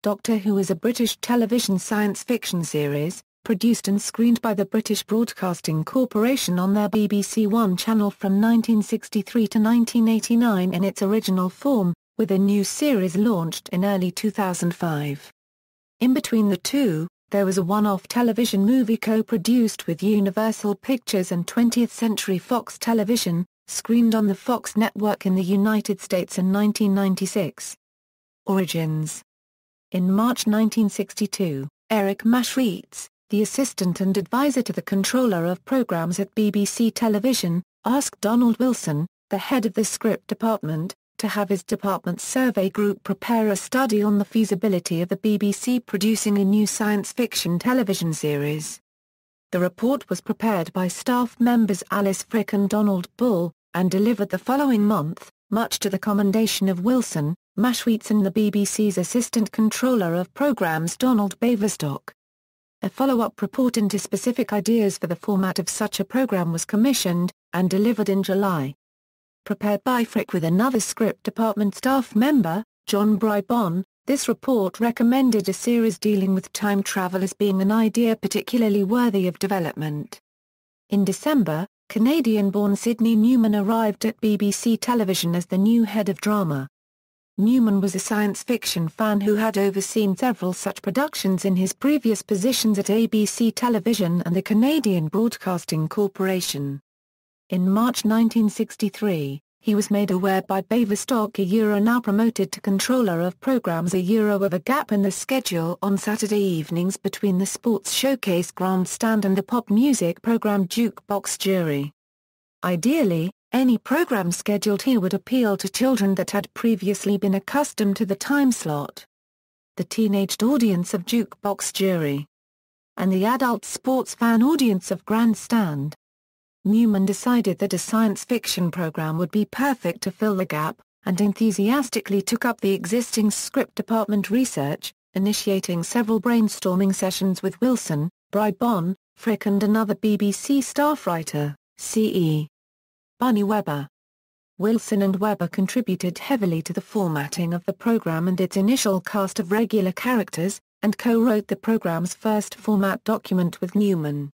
Doctor Who is a British television science fiction series, produced and screened by the British Broadcasting Corporation on their BBC One channel from 1963 to 1989 in its original form, with a new series launched in early 2005. In between the two, there was a one-off television movie co-produced with Universal Pictures and 20th Century Fox Television, screened on the Fox network in the United States in 1996. Origins. In March 1962, Eric Maschwitz, the assistant and advisor to the controller of programs at BBC Television, asked Donald Wilson, the head of the script department, to have his department's survey group prepare a study on the feasibility of the BBC producing a new science fiction television series. The report was prepared by staff members Alice Frick and Donald Bull, and delivered the following month, much to the commendation of Wilson, Maschwitz and the BBC's assistant controller of programmes Donald Baverstock. A follow-up report into specific ideas for the format of such a programme was commissioned, and delivered in July. Prepared by Frick with another script department staff member, John Brybon, this report recommended a series dealing with time travel as being an idea particularly worthy of development. In December, Canadian-born Sidney Newman arrived at BBC Television as the new head of drama. Newman was a science fiction fan who had overseen several such productions in his previous positions at ABC Television and the Canadian Broadcasting Corporation. In March 1963, he was made aware by Baverstock now promoted to controller of programs of a gap in the schedule on Saturday evenings between the sports showcase grandstand and the pop music program Jukebox Jury. Ideally, any program scheduled here would appeal to children that had previously been accustomed to the time slot. The teenaged audience of Jukebox Jury. And the adult sports fan audience of Grandstand. Newman decided that a science fiction program would be perfect to fill the gap, and enthusiastically took up the existing script department research, initiating several brainstorming sessions with Wilson, Brybon, Frick and another BBC staff writer, C.E. Bunny Webber. Wilson and Webber contributed heavily to the formatting of the program and its initial cast of regular characters, and co-wrote the program's first format document with Newman.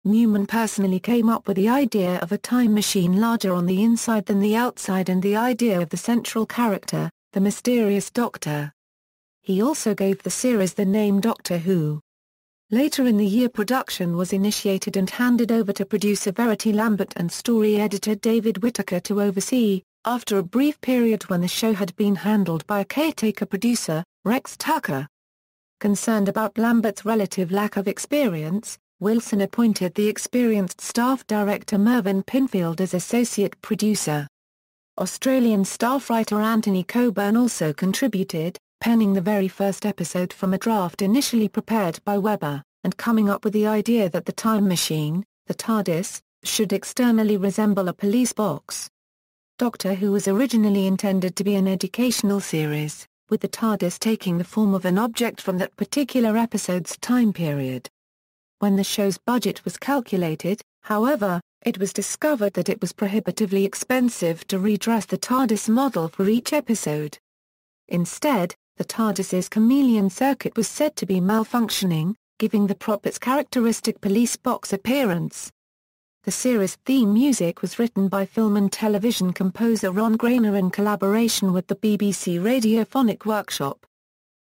Newman personally came up with the idea of a time machine larger on the inside than the outside and the idea of the central character, the mysterious Doctor. He also gave the series the name Doctor Who. Later in the year production was initiated and handed over to producer Verity Lambert and story editor David Whittaker to oversee, after a brief period when the show had been handled by a caretaker producer, Rex Tucker. Concerned about Lambert's relative lack of experience, Wilson appointed the experienced staff director Mervyn Pinfield as associate producer. Australian staff writer Anthony Coburn also contributed, penning the very first episode from a draft initially prepared by Webber, and coming up with the idea that the time machine, the TARDIS, should externally resemble a police box. Doctor Who was originally intended to be an educational series, with the TARDIS taking the form of an object from that particular episode's time period. When the show's budget was calculated, however, it was discovered that it was prohibitively expensive to redress the TARDIS model for each episode. Instead, the TARDIS's chameleon circuit was said to be malfunctioning, giving the prop its characteristic police box appearance. The series' theme music was written by film and television composer Ron Grainer in collaboration with the BBC Radiophonic Workshop.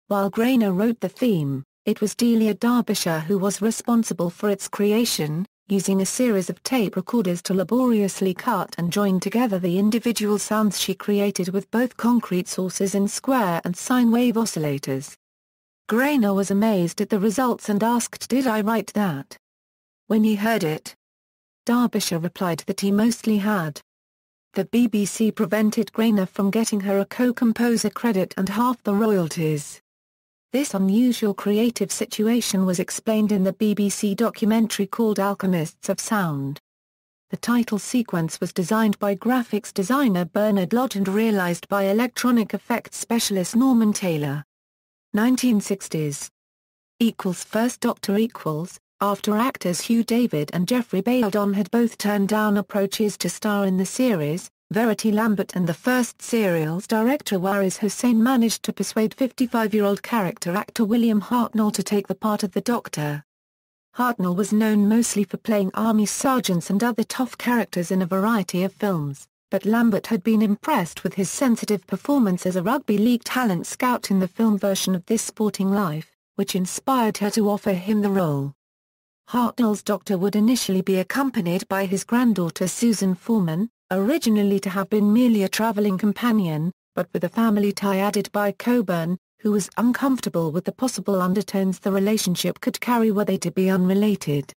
While Grainer wrote the theme, it was Delia Derbyshire who was responsible for its creation, using a series of tape recorders to laboriously cut and join together the individual sounds she created with both concrete sources and square and sine wave oscillators. Grainer was amazed at the results and asked, "Did I write that?" When he heard it, Derbyshire replied that he mostly had. The BBC prevented Grainer from getting her a co-composer credit and half the royalties. This unusual creative situation was explained in the BBC documentary called Alchemists of Sound. The title sequence was designed by graphics designer Bernard Lodge and realized by electronic effects specialist Norman Taylor. 1960s. First Doctor after actors Hugh David and Geoffrey Bayldon had both turned down approaches to star in the series, Verity Lambert and the first serial's director Waris Hussein managed to persuade 55-year-old character actor William Hartnell to take the part of the Doctor. Hartnell was known mostly for playing army sergeants and other tough characters in a variety of films, but Lambert had been impressed with his sensitive performance as a rugby league talent scout in the film version of This Sporting Life, which inspired her to offer him the role. Hartnell's Doctor would initially be accompanied by his granddaughter Susan Foreman, originally to have been merely a traveling companion, but with a family tie added by Coburn, who was uncomfortable with the possible undertones the relationship could carry were they to be unrelated.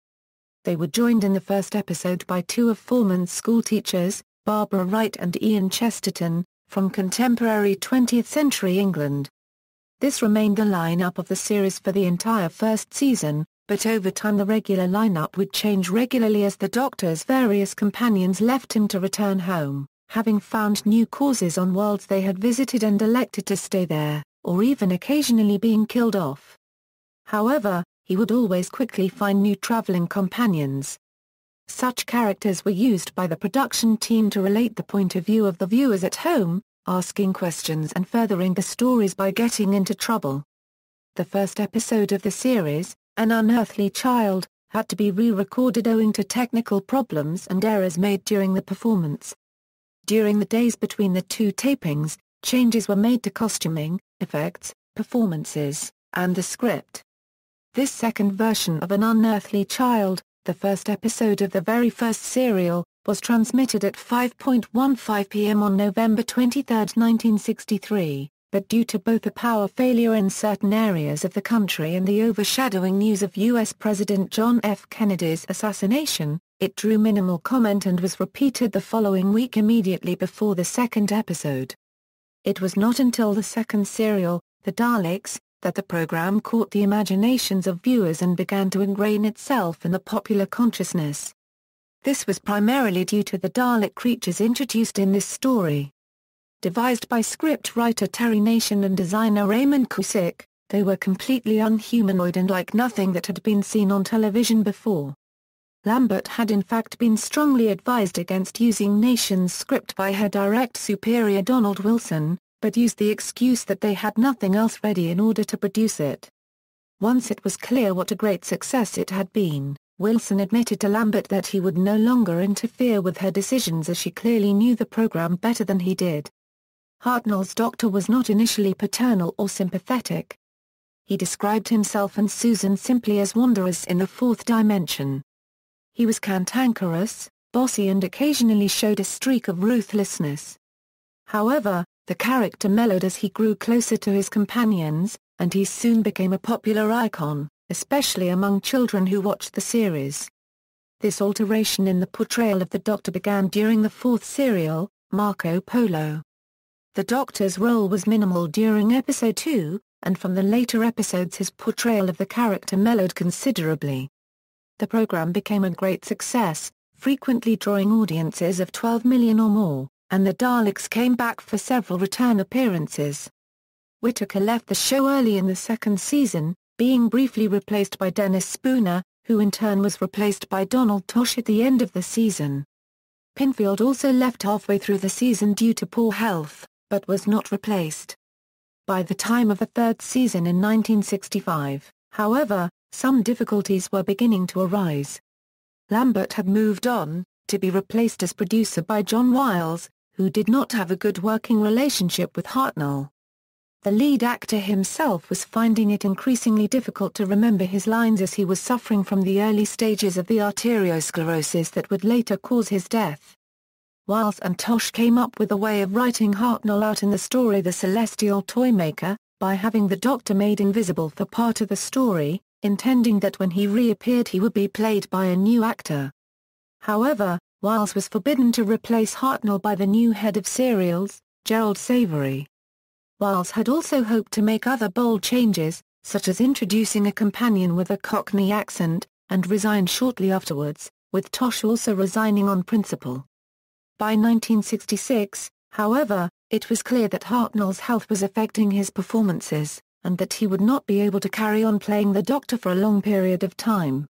They were joined in the first episode by two of Foreman's schoolteachers, Barbara Wright and Ian Chesterton, from contemporary 20th century England. This remained the lineup of the series for the entire first season, but over time the regular lineup would change regularly as the Doctor's various companions left him to return home, having found new causes on worlds they had visited and elected to stay there, or even occasionally being killed off. However, he would always quickly find new traveling companions. Such characters were used by the production team to relate the point of view of the viewers at home, asking questions and furthering the stories by getting into trouble. The first episode of the series, An Unearthly Child, had to be re-recorded owing to technical problems and errors made during the performance. During the days between the two tapings, changes were made to costuming, effects, performances, and the script. This second version of An Unearthly Child, the first episode of the very first serial, was transmitted at 5:15 p.m. on November 23, 1963, but due to both a power failure in certain areas of the country and the overshadowing news of U.S. President John F. Kennedy's assassination, it drew minimal comment and was repeated the following week immediately before the second episode. It was not until the second serial, The Daleks, that the program caught the imaginations of viewers and began to ingrain itself in the popular consciousness. This was primarily due to the Dalek creatures introduced in this story. Devised by script writer Terry Nation and designer Raymond Cusick, they were completely unhumanoid and like nothing that had been seen on television before. Lambert had in fact been strongly advised against using Nation's script by her direct superior Donald Wilson, but used the excuse that they had nothing else ready in order to produce it. Once it was clear what a great success it had been, Wilson admitted to Lambert that he would no longer interfere with her decisions as she clearly knew the program better than he did. Hartnell's Doctor was not initially paternal or sympathetic. He described himself and Susan simply as wanderers in the fourth dimension. He was cantankerous, bossy and occasionally showed a streak of ruthlessness. However, the character mellowed as he grew closer to his companions, and he soon became a popular icon, especially among children who watched the series. This alteration in the portrayal of the Doctor began during the fourth serial, Marco Polo. The Doctor's role was minimal during episode 2, and from the later episodes his portrayal of the character mellowed considerably. The program became a great success, frequently drawing audiences of 12 million or more, and the Daleks came back for several return appearances. Whittaker left the show early in the second season, being briefly replaced by Dennis Spooner, who in turn was replaced by Donald Tosh at the end of the season. Pinfield also left halfway through the season due to poor health, but was not replaced. By the time of the third season in 1965, however, some difficulties were beginning to arise. Lambert had moved on, to be replaced as producer by John Wiles, who did not have a good working relationship with Hartnell. The lead actor himself was finding it increasingly difficult to remember his lines as he was suffering from the early stages of the arteriosclerosis that would later cause his death. Wiles and Tosh came up with a way of writing Hartnell out in the story The Celestial Toymaker, by having the Doctor made invisible for part of the story, intending that when he reappeared he would be played by a new actor. However, Wiles was forbidden to replace Hartnell by the new head of serials, Gerald Savory. Wiles had also hoped to make other bold changes, such as introducing a companion with a Cockney accent, and resigned shortly afterwards, with Tosh also resigning on principle. By 1966, however, it was clear that Hartnell's health was affecting his performances, and that he would not be able to carry on playing the Doctor for a long period of time.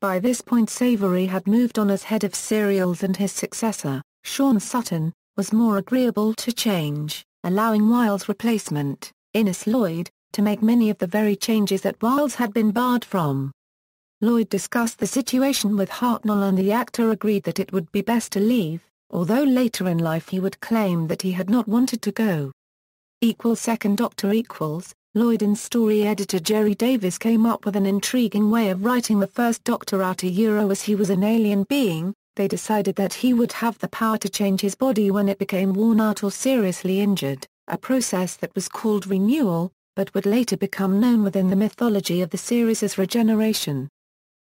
By this point Savory had moved on as head of serials and his successor, Sean Sutton, was more agreeable to change, allowing Wiles' replacement, Innes Lloyd, to make many of the very changes that Wiles had been barred from. Lloyd discussed the situation with Hartnell and the actor agreed that it would be best to leave, although later in life he would claim that he had not wanted to go. Second Doctor Lloyd and story editor Jerry Davies came up with an intriguing way of writing the First Doctor out as he was an alien being. They decided that he would have the power to change his body when it became worn out or seriously injured, a process that was called renewal, but would later become known within the mythology of the series as regeneration.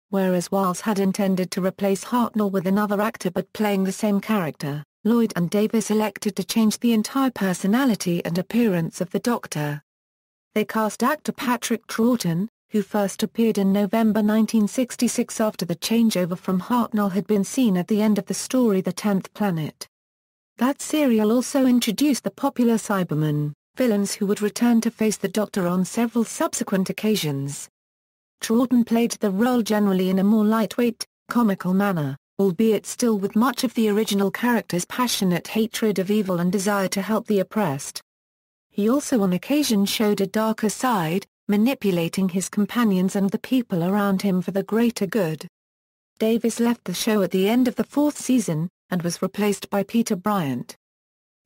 Whereas Wiles had intended to replace Hartnell with another actor but playing the same character, Lloyd and Davies elected to change the entire personality and appearance of the Doctor. They cast actor Patrick Troughton, who first appeared in November 1966 after the changeover from Hartnell had been seen at the end of the story The 10th Planet. That serial also introduced the popular Cybermen, villains who would return to face the Doctor on several subsequent occasions. Troughton played the role generally in a more lightweight, comical manner, albeit still with much of the original character's passionate hatred of evil and desire to help the oppressed. He also on occasion showed a darker side, manipulating his companions and the people around him for the greater good. Davies left the show at the end of the 4th season, and was replaced by Peter Bryant.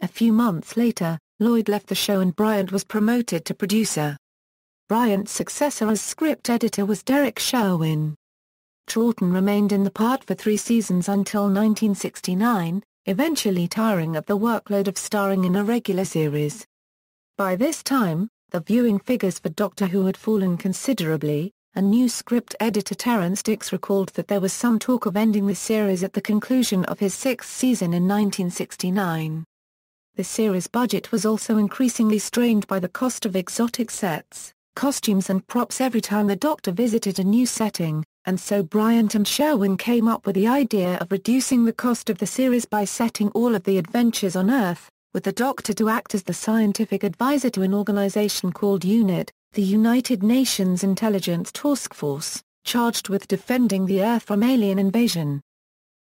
A few months later, Lloyd left the show and Bryant was promoted to producer. Bryant's successor as script editor was Derek Sherwin. Troughton remained in the part for 3 seasons until 1969, eventually tiring of the workload of starring in a regular series. By this time, the viewing figures for Doctor Who had fallen considerably, and new script editor Terence Dix recalled that there was some talk of ending the series at the conclusion of his 6th season in 1969. The series' budget was also increasingly strained by the cost of exotic sets, costumes and props every time the Doctor visited a new setting, and so Bryant and Sherwin came up with the idea of reducing the cost of the series by setting all of the adventures on Earth, with the Doctor to act as the scientific advisor to an organization called UNIT, the United Nations Intelligence Task Force, charged with defending the Earth from alien invasion.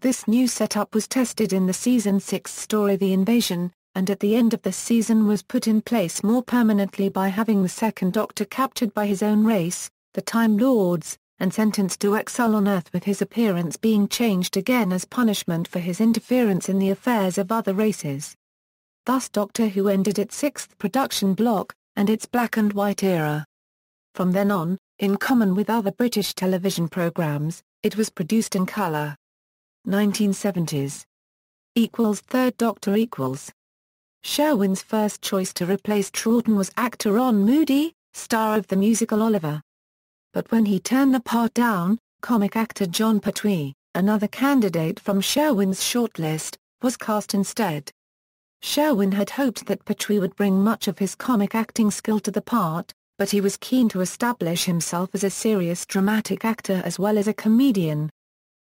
This new setup was tested in the season 6 story The Invasion, and at the end of the season was put in place more permanently by having the Second Doctor captured by his own race, the Time Lords, and sentenced to exile on Earth, with his appearance being changed again as punishment for his interference in the affairs of other races. Thus Doctor Who ended its 6th production block, and its black and white era. From then on, in common with other British television programmes, it was produced in colour. 1970s. Third Doctor . Sherwin's first choice to replace Troughton was actor Ron Moody, star of the musical Oliver. But when he turned the part down, comic actor John Pertwee, another candidate from Sherwin's shortlist, was cast instead. Sherwin had hoped that Pertwee would bring much of his comic acting skill to the part, but he was keen to establish himself as a serious dramatic actor as well as a comedian.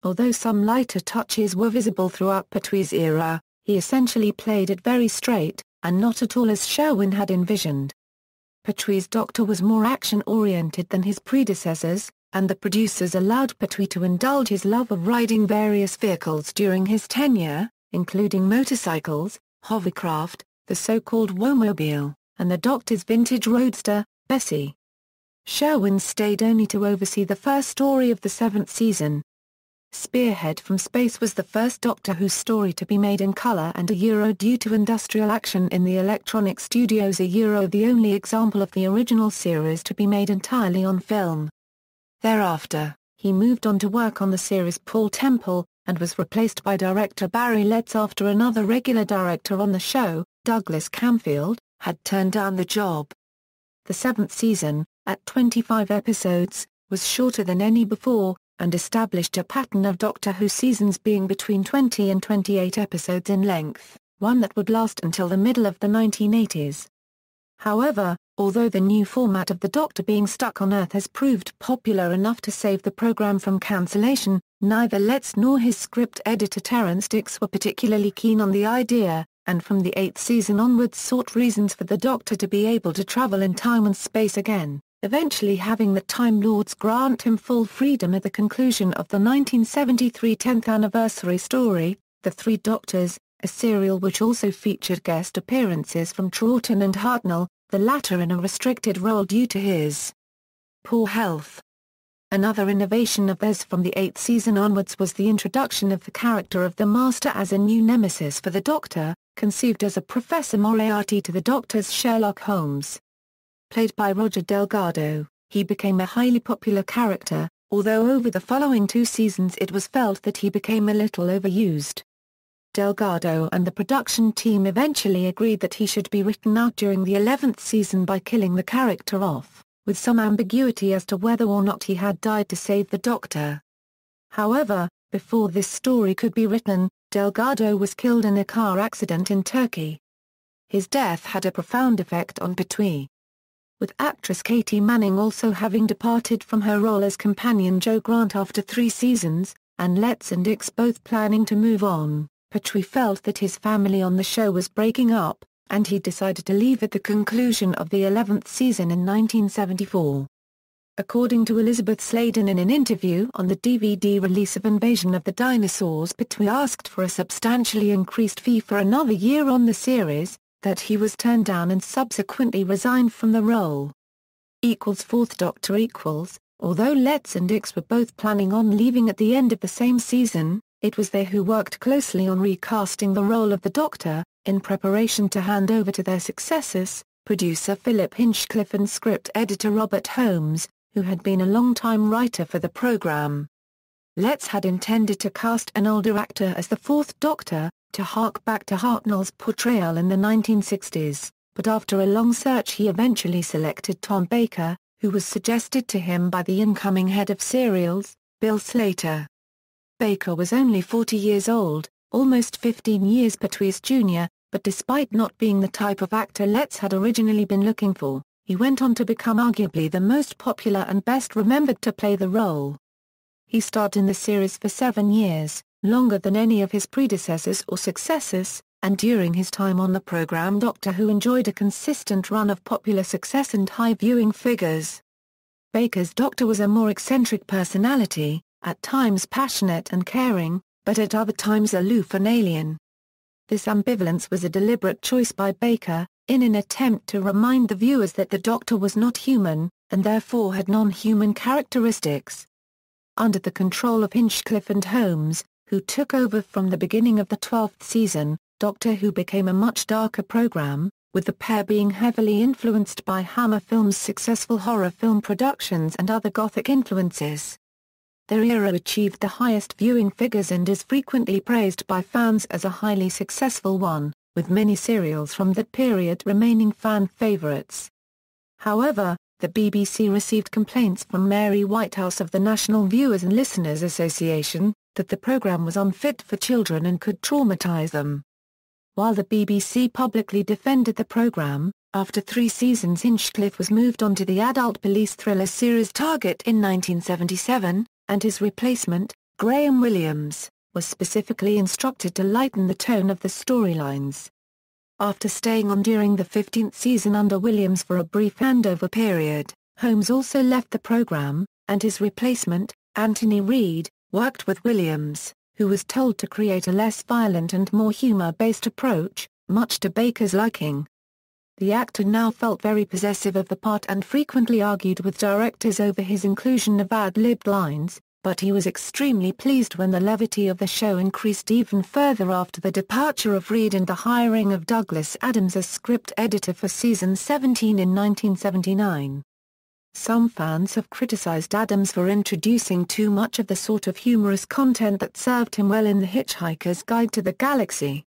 Although some lighter touches were visible throughout Pertwee's era, he essentially played it very straight, and not at all as Sherwin had envisioned. Pertwee's Doctor was more action-oriented than his predecessors, and the producers allowed Pertwee to indulge his love of riding various vehicles during his tenure, including motorcycles, hovercraft, the so-called Womobile, and the Doctor's vintage roadster, Bessie. Sherwin stayed only to oversee the first story of the 7th season. Spearhead from Space was the first Doctor Who story to be made in colour and due to industrial action in the Electronic Studios the only example of the original series to be made entirely on film. Thereafter, he moved on to work on the series Paul Temple, and was replaced by director Barry Letts after another regular director on the show, Douglas Camfield, had turned down the job. The 7th season, at 25 episodes, was shorter than any before, and established a pattern of Doctor Who seasons being between 20 and 28 episodes in length, one that would last until the middle of the 1980s. However, although the new format of the Doctor being stuck on Earth has proved popular enough to save the programme from cancellation, neither Letts nor his script editor Terence Dix were particularly keen on the idea, and from the 8th season onwards sought reasons for the Doctor to be able to travel in time and space again, eventually having the Time Lords grant him full freedom at the conclusion of the 1973 10th anniversary story, The Three Doctors, a serial which also featured guest appearances from Troughton and Hartnell, the latter in a restricted role due to his poor health. Another innovation of theirs from the 8th season onwards was the introduction of the character of the Master as a new nemesis for the Doctor, conceived as a Professor Moriarty to the Doctor's Sherlock Holmes. Played by Roger Delgado, he became a highly popular character, although over the following 2 seasons it was felt that he became a little overused. Delgado and the production team eventually agreed that he should be written out during the 11th season by killing the character off, with some ambiguity as to whether or not he had died to save the Doctor. However, before this story could be written, Delgado was killed in a car accident in Turkey. His death had a profound effect on Pertwee, with actress Katie Manning also having departed from her role as companion Jo Grant after 3 seasons, and Letts and Dix both planning to move on. Pertwee felt that his family on the show was breaking up, and he decided to leave at the conclusion of the 11th season in 1974. According to Elizabeth Sladen in an interview on the DVD release of Invasion of the Dinosaurs, Pertwee asked for a substantially increased fee for another year on the series, that he was turned down and subsequently resigned from the role. Fourth Doctor Although Letts and Dix were both planning on leaving at the end of the same season, it was they who worked closely on recasting the role of the Doctor, in preparation to hand over to their successors, producer Philip Hinchcliffe and script editor Robert Holmes, who had been a long-time writer for the program. Letts had intended to cast an older actor as the Fourth Doctor, to hark back to Hartnell's portrayal in the 1960s, but after a long search he eventually selected Tom Baker, who was suggested to him by the incoming head of serials, Bill Slater. Baker was only 40 years old, almost 15 years Pertwee's junior, but despite not being the type of actor Letts had originally been looking for, he went on to become arguably the most popular and best remembered to play the role. He starred in the series for 7 years, longer than any of his predecessors or successors, and during his time on the program Doctor Who enjoyed a consistent run of popular success and high viewing figures. Baker's Doctor was a more eccentric personality, at times passionate and caring, but at other times aloof and alien. This ambivalence was a deliberate choice by Baker, in an attempt to remind the viewers that the Doctor was not human, and therefore had non-human characteristics. Under the control of Hinchcliffe and Holmes, who took over from the beginning of the 12th season, Doctor Who became a much darker program, with the pair being heavily influenced by Hammer Films' successful horror film productions and other Gothic influences. Their era achieved the highest viewing figures and is frequently praised by fans as a highly successful one, with many serials from that period remaining fan favourites. However, the BBC received complaints from Mary Whitehouse of the National Viewers and Listeners Association, that the programme was unfit for children and could traumatise them. While the BBC publicly defended the programme, after 3 seasons Hinchcliffe was moved on to the adult police thriller series Target in 1977, and his replacement, Graham Williams, was specifically instructed to lighten the tone of the storylines. After staying on during the 15th season under Williams for a brief handover period, Holmes also left the programme, and his replacement, Anthony Reed, worked with Williams, who was told to create a less violent and more humour-based approach, much to Baker's liking. The actor now felt very possessive of the part and frequently argued with directors over his inclusion of ad-libbed lines, but he was extremely pleased when the levity of the show increased even further after the departure of Reed and the hiring of Douglas Adams as script editor for season 17 in 1979. Some fans have criticized Adams for introducing too much of the sort of humorous content that served him well in The Hitchhiker's Guide to the Galaxy.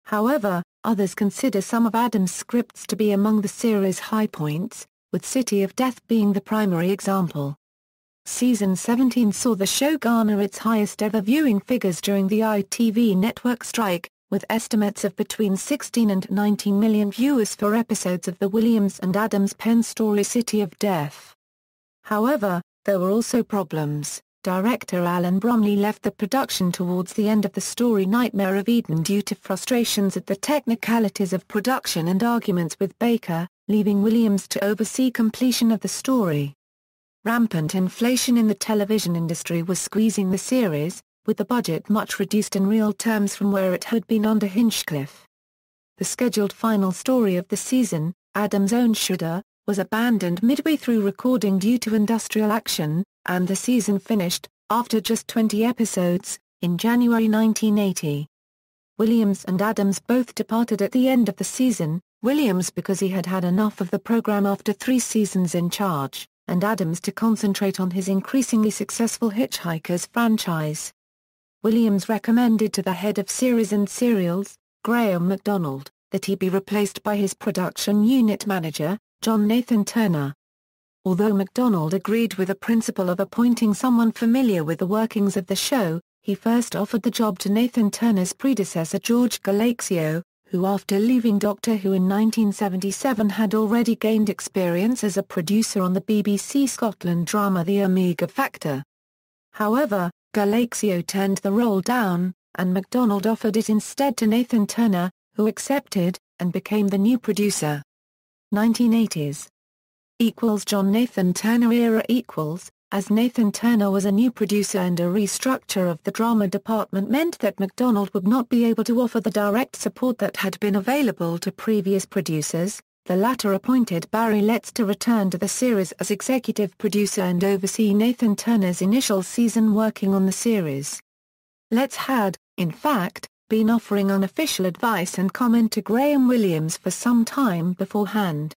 However, others consider some of Adams' scripts to be among the series' high points, with City of Death being the primary example. Season 17 saw the show garner its highest ever viewing figures during the ITV network strike, with estimates of between 16 and 19 million viewers for episodes of the Williams and Adams pen story City of Death. However, there were also problems. Director Alan Bromley left the production towards the end of the story Nightmare of Eden due to frustrations at the technicalities of production and arguments with Baker, leaving Williams to oversee completion of the story. Rampant inflation in the television industry was squeezing the series, with the budget much reduced in real terms from where it had been under Hinchcliffe. The scheduled final story of the season, Adam's Own Shudder, was abandoned midway through recording due to industrial action, and the season finished, after just 20 episodes, in January 1980. Williams and Adams both departed at the end of the season, Williams because he had had enough of the program after 3 seasons in charge, and Adams to concentrate on his increasingly successful Hitchhikers franchise. Williams recommended to the head of series and serials, Graham MacDonald, that he be replaced by his production unit manager, John Nathan Turner. Although MacDonald agreed with the principle of appointing someone familiar with the workings of the show, he first offered the job to Nathan Turner's predecessor George Galaxio, who after leaving Doctor Who in 1977 had already gained experience as a producer on the BBC Scotland drama The Omega Factor. However, Galaxio turned the role down, and MacDonald offered it instead to Nathan Turner, who accepted, and became the new producer. 1980s. John Nathan Turner era As Nathan Turner was a new producer and a restructure of the drama department meant that MacDonald would not be able to offer the direct support that had been available to previous producers. The latter appointed Barry Letts to return to the series as executive producer and oversee Nathan Turner's initial season working on the series. Letts had, in fact, been offering unofficial advice and comment to Graham Williams for some time beforehand.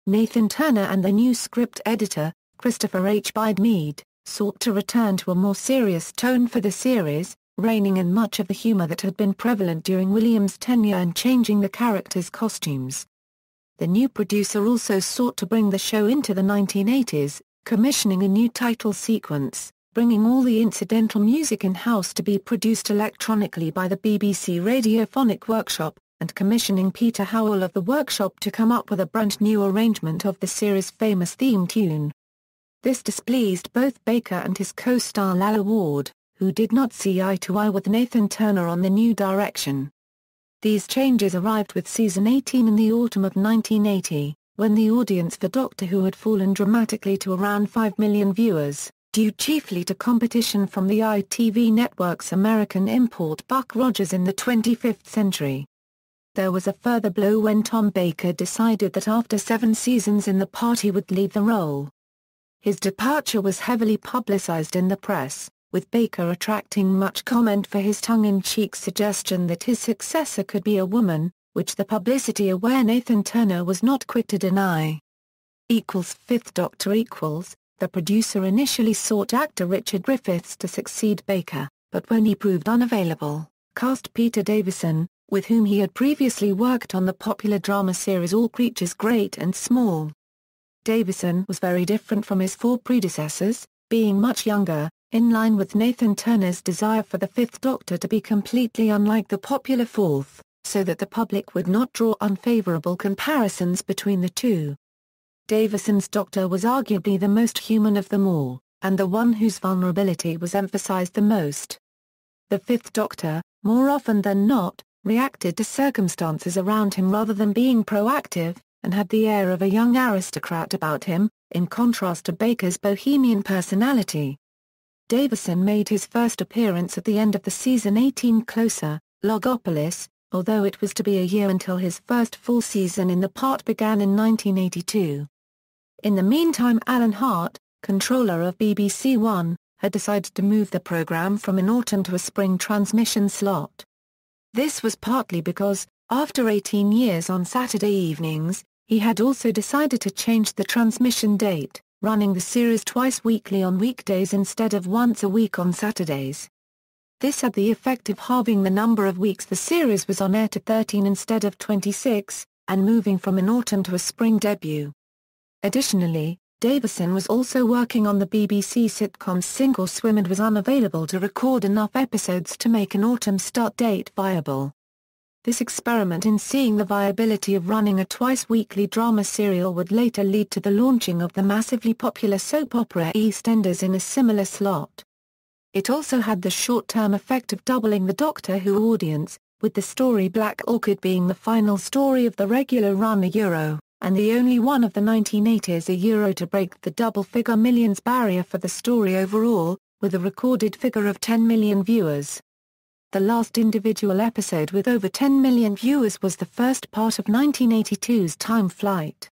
Nathan Turner and the new script editor, Christopher H. Bide-Mead, sought to return to a more serious tone for the series, reining in much of the humor that had been prevalent during Williams' tenure and changing the characters' costumes. The new producer also sought to bring the show into the 1980s, commissioning a new title sequence, bringing all the incidental music in-house to be produced electronically by the BBC Radiophonic Workshop, and commissioning Peter Howell of the Workshop to come up with a brand new arrangement of the series' famous theme tune. This displeased both Baker and his co-star Lalla Ward, who did not see eye to eye with Nathan Turner on the new direction. These changes arrived with season 18 in the autumn of 1980, when the audience for Doctor Who had fallen dramatically to around 5 million viewers, due chiefly to competition from the ITV network's American import Buck Rogers in the 25th Century. There was a further blow when Tom Baker decided that after 7 seasons in the part he would leave the role. His departure was heavily publicized in the press, with Baker attracting much comment for his tongue-in-cheek suggestion that his successor could be a woman, which the publicity-aware Nathan Turner was not quick to deny. Fifth Doctor The producer initially sought actor Richard Griffiths to succeed Baker, but when he proved unavailable, cast Peter Davison, with whom he had previously worked on the popular drama series All Creatures Great and Small. Davison was very different from his 4 predecessors, being much younger, in line with Nathan Turner's desire for the Fifth Doctor to be completely unlike the popular Fourth, so that the public would not draw unfavorable comparisons between the two. Davison's Doctor was arguably the most human of them all, and the one whose vulnerability was emphasized the most. The Fifth Doctor, more often than not, reacted to circumstances around him rather than being proactive, and had the air of a young aristocrat about him, in contrast to Baker's bohemian personality. Davison made his first appearance at the end of the season 18 Closer, Logopolis, although it was to be a year until his first full season in the part began in 1982. In the meantime, Alan Hart, controller of BBC One, had decided to move the programme from an autumn to a spring transmission slot. This was partly because, after 18 years on Saturday evenings, he had also decided to change the transmission date, running the series twice weekly on weekdays instead of once a week on Saturdays. This had the effect of halving the number of weeks the series was on air to 13 instead of 26, and moving from an autumn to a spring debut. Additionally, Davison was also working on the BBC sitcom Sink or Swim and was unavailable to record enough episodes to make an autumn start date viable. This experiment in seeing the viability of running a twice-weekly drama serial would later lead to the launching of the massively popular soap opera EastEnders in a similar slot. It also had the short-term effect of doubling the Doctor Who audience, with the story Black Orchid being the final story of the regular run and the only one of the 1980s to break the double-figure millions barrier for the story overall, with a recorded figure of 10 million viewers. The last individual episode with over 10 million viewers was the first part of 1982's Time Flight.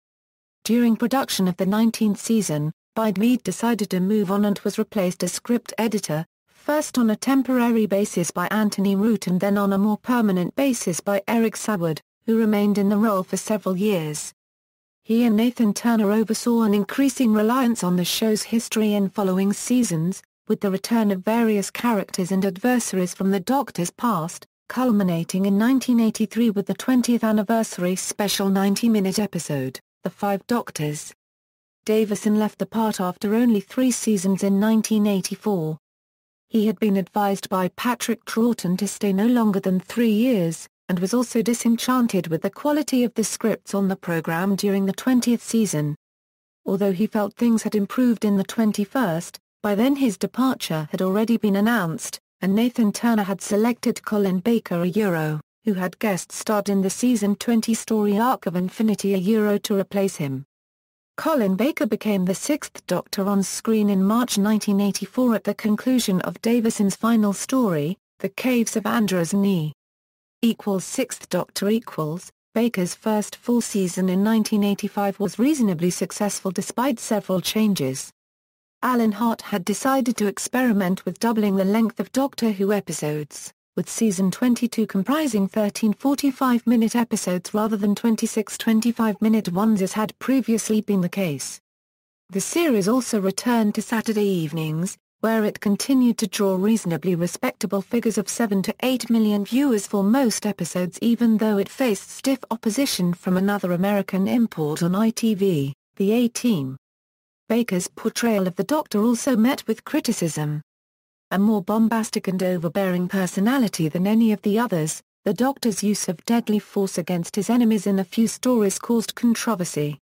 During production of the 19th season, Bide decided to move on and was replaced as script editor, first on a temporary basis by Anthony Root and then on a more permanent basis by Eric Saward, who remained in the role for several years. He and Nathan Turner oversaw an increasing reliance on the show's history in following seasons, with the return of various characters and adversaries from the Doctor's past, culminating in 1983 with the 20th anniversary special 90-minute episode, The Five Doctors. Davison left the part after only 3 seasons in 1984. He had been advised by Patrick Troughton to stay no longer than 3 years, and was also disenchanted with the quality of the scripts on the program during the 20th season. Although he felt things had improved in the 21st, by then his departure had already been announced, and Nathan Turner had selected Colin Baker who had guest starred in the season 20 story arc of Infinity to replace him. Colin Baker became the 6th Doctor on screen in March 1984 at the conclusion of Davison's final story, The Caves of Androzani. =6th Doctor Baker's first full season in 1985 was reasonably successful despite several changes. Alan Hart had decided to experiment with doubling the length of Doctor Who episodes, with season 22 comprising 13 45-minute episodes rather than 26 25-minute ones as had previously been the case. The series also returned to Saturday evenings, where it continued to draw reasonably respectable figures of 7 to 8 million viewers for most episodes even though it faced stiff opposition from another American import on ITV, the A-Team. Baker's portrayal of the Doctor also met with criticism. A more bombastic and overbearing personality than any of the others, the Doctor's use of deadly force against his enemies in a few stories caused controversy.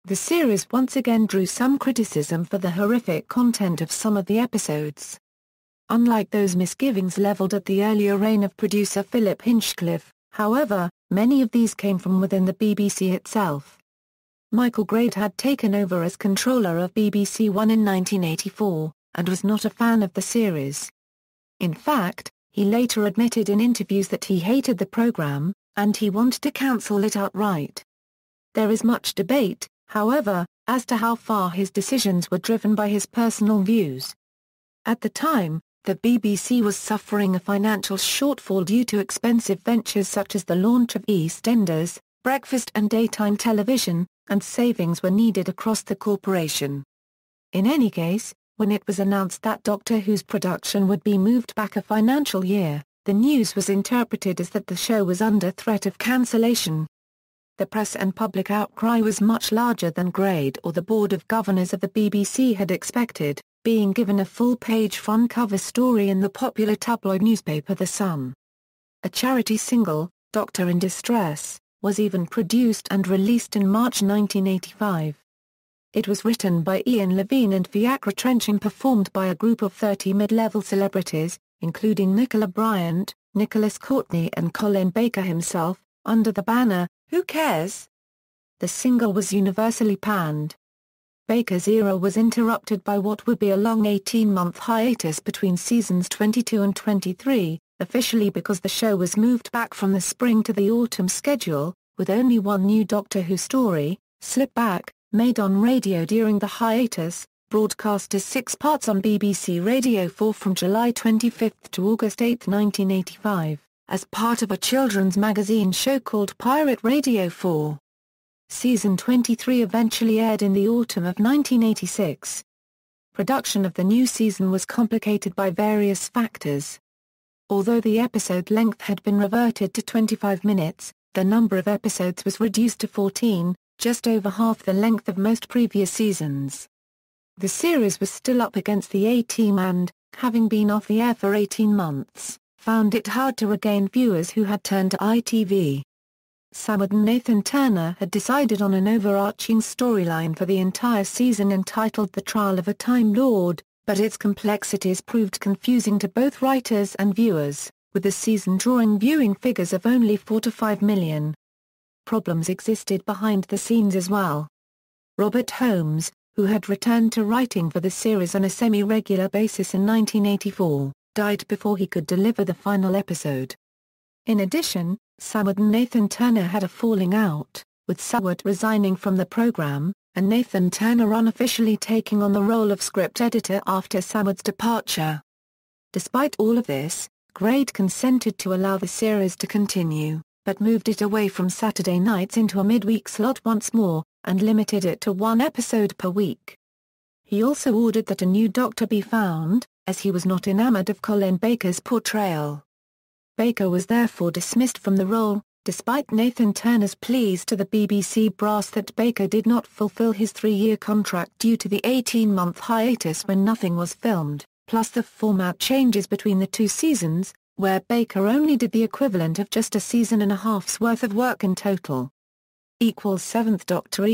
The series once again drew some criticism for the horrific content of some of the episodes. Unlike those misgivings leveled at the earlier reign of producer Philip Hinchcliffe, however, many of these came from within the BBC itself. Michael Grade had taken over as controller of BBC One in 1984, and was not a fan of the series. In fact, he later admitted in interviews that he hated the programme, and he wanted to cancel it outright. There is much debate, however, as to how far his decisions were driven by his personal views. At the time, the BBC was suffering a financial shortfall due to expensive ventures such as the launch of EastEnders, breakfast and daytime television, and savings were needed across the corporation. In any case, when it was announced that Doctor Who's production would be moved back a financial year, the news was interpreted as that the show was under threat of cancellation. The press and public outcry was much larger than Grade or the Board of Governors of the BBC had expected, being given a full-page front cover story in the popular tabloid newspaper The Sun. A charity single, Doctor in Distress, was even produced and released in March 1985. It was written by Ian Levine and Fiacre Trench and performed by a group of 30 mid-level celebrities, including Nicola Bryant, Nicholas Courtney and Colin Baker himself, under the banner, Who Cares? The single was universally panned. Baker's era was interrupted by what would be a long 18-month hiatus between seasons 22 and 23, officially because the show was moved back from the spring to the autumn schedule, with only one new Doctor Who story, Slip Back, made on radio during the hiatus, broadcast as 6 parts on BBC Radio 4 from July 25 to August 8, 1985, as part of a children's magazine show called Pirate Radio 4. Season 23 eventually aired in the autumn of 1986. Production of the new season was complicated by various factors. Although the episode length had been reverted to 25 minutes, the number of episodes was reduced to 14, just over half the length of most previous seasons. The series was still up against the A-Team and, having been off the air for 18 months, found it hard to regain viewers who had turned to ITV. Saward and Nathan Turner had decided on an overarching storyline for the entire season entitled The Trial of a Time Lord, but its complexities proved confusing to both writers and viewers, with the season drawing viewing figures of only 4 to 5 million. Problems existed behind the scenes as well. Robert Holmes, who had returned to writing for the series on a semi-regular basis in 1984, died before he could deliver the final episode. In addition, Saward and Nathan Turner had a falling out, with Saward resigning from the program, and Nathan Turner unofficially taking on the role of script editor after Saward's departure. Despite all of this, Grade consented to allow the series to continue, but moved it away from Saturday nights into a midweek slot once more, and limited it to one episode per week. He also ordered that a new Doctor be found, as he was not enamored of Colin Baker's portrayal. Baker was therefore dismissed from the role, despite Nathan Turner's pleas to the BBC brass that Baker did not fulfill his 3-year contract due to the 18-month hiatus when nothing was filmed, plus the format changes between the 2 seasons, where Baker only did the equivalent of just a season and a half's worth of work in total. Seventh Doctor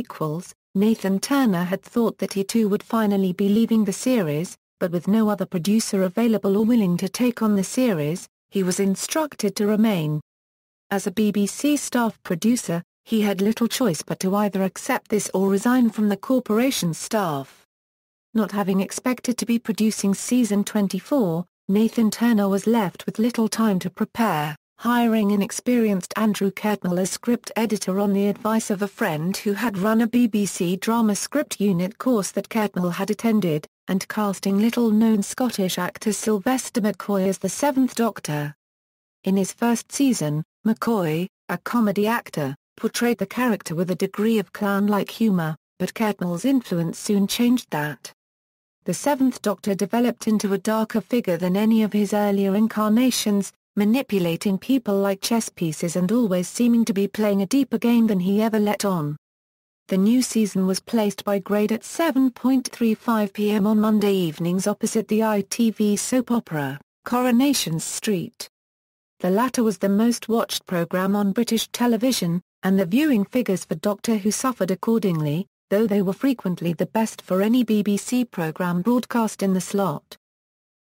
Nathan Turner had thought that he too would finally be leaving the series, but with no other producer available or willing to take on the series, he was instructed to remain. As a BBC staff producer, he had little choice but to either accept this or resign from the corporation's staff. Not having expected to be producing season 24, Nathan Turner was left with little time to prepare, hiring inexperienced Andrew Cartmel as script editor on the advice of a friend who had run a BBC drama script unit course that Cartmel had attended, and casting little-known Scottish actor Sylvester McCoy as the Seventh Doctor. In his first season, McCoy, a comedy actor, portrayed the character with a degree of clown-like humour, but Cartmel's influence soon changed that. The Seventh Doctor developed into a darker figure than any of his earlier incarnations, manipulating people like chess pieces and always seeming to be playing a deeper game than he ever let on. The new season was placed by Grade at 7:35 p.m. on Monday evenings opposite the ITV soap opera, Coronation Street. The latter was the most watched programme on British television, and the viewing figures for Doctor Who suffered accordingly, though they were frequently the best for any BBC programme broadcast in the slot.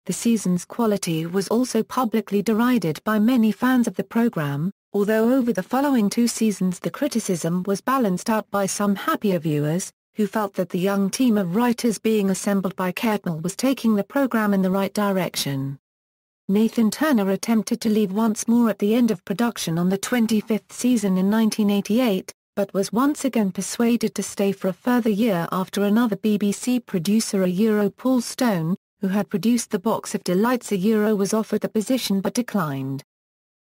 The season's quality was also publicly derided by many fans of the programme, although over the following 2 seasons the criticism was balanced out by some happier viewers, who felt that the young team of writers being assembled by Cartmel was taking the programme in the right direction. Nathan Turner attempted to leave once more at the end of production on the 25th season in 1988, but was once again persuaded to stay for a further year after another BBC producer Paul Stone, who had produced The Box of Delights was offered the position but declined.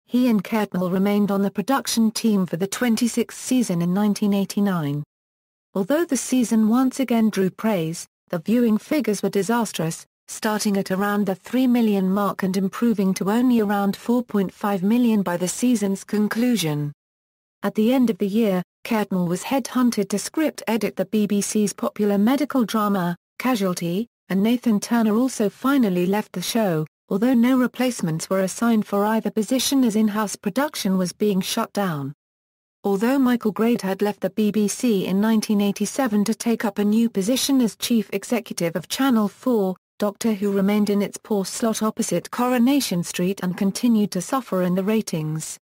He and Cartmel remained on the production team for the 26th season in 1989. Although the season once again drew praise, the viewing figures were disastrous, starting at around the 3 million mark and improving to only around 4.5 million by the season's conclusion. At the end of the year, Cartmel was headhunted to script edit the BBC's popular medical drama, Casualty, and Nathan Turner also finally left the show, although no replacements were assigned for either position as in-house production was being shut down. Although Michael Grade had left the BBC in 1987 to take up a new position as chief executive of Channel 4, Doctor Who remained in its poor slot opposite Coronation Street and continued to suffer in the ratings.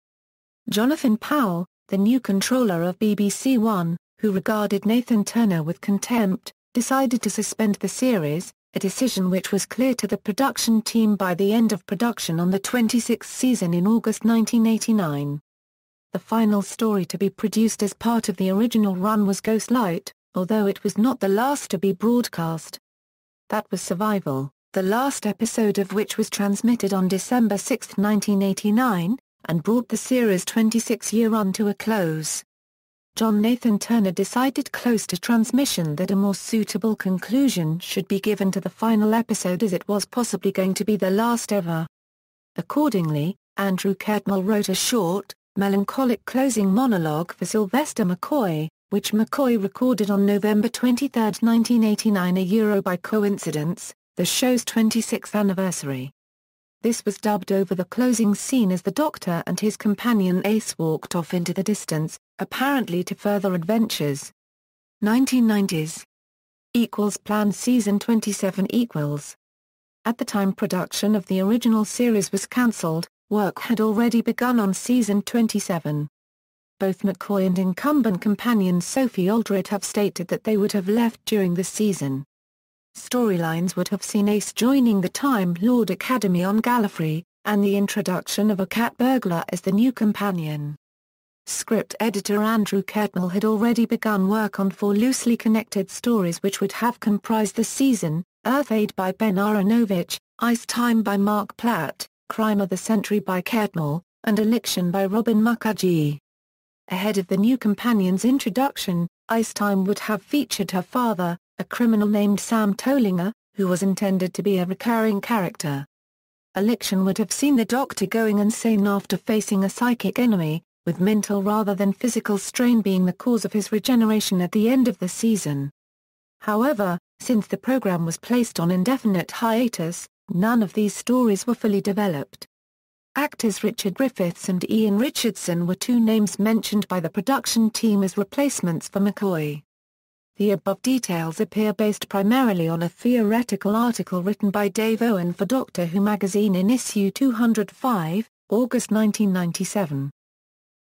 Jonathan Powell, the new controller of BBC One, who regarded Nathan Turner with contempt, decided to suspend the series, a decision which was clear to the production team by the end of production on the 26th season in August 1989. The final story to be produced as part of the original run was Ghostlight, although it was not the last to be broadcast. That was Survival, the last episode of which was transmitted on December 6, 1989, and brought the series' 26-year run to a close. John Nathan Turner decided close to transmission that a more suitable conclusion should be given to the final episode as it was possibly going to be the last ever. Accordingly, Andrew Cartmel wrote a short, melancholic closing monologue for Sylvester McCoy, which McCoy recorded on November 23, 1989 by coincidence, the show's 26th anniversary. This was dubbed over the closing scene as the Doctor and his companion Ace walked off into the distance, apparently to further adventures. 1990s. Planned Season 27 . At the time production of the original series was cancelled, work had already begun on Season 27. Both McCoy and incumbent companion Sophie Aldred have stated that they would have left during the season. Storylines would have seen Ace joining the Time Lord Academy on Gallifrey, and the introduction of a cat burglar as the new companion. Script editor Andrew Kirtnell had already begun work on 4 loosely connected stories which would have comprised the season: Earth Aid by Ben Aronovich, Ice Time by Mark Platt, Crime of the Century by Kirtnell, and Election by Robin Mukherjee. Ahead of the new companion's introduction, Ice Time would have featured her father, a criminal named Sam Tollinger, who was intended to be a recurring character. Election would have seen the Doctor going insane after facing a psychic enemy, with mental rather than physical strain being the cause of his regeneration at the end of the season. However, since the program was placed on indefinite hiatus, none of these stories were fully developed. Actors Richard Griffiths and Ian Richardson were 2 names mentioned by the production team as replacements for McCoy. The above details appear based primarily on a theoretical article written by Dave Owen for Doctor Who magazine in issue 205, August 1997.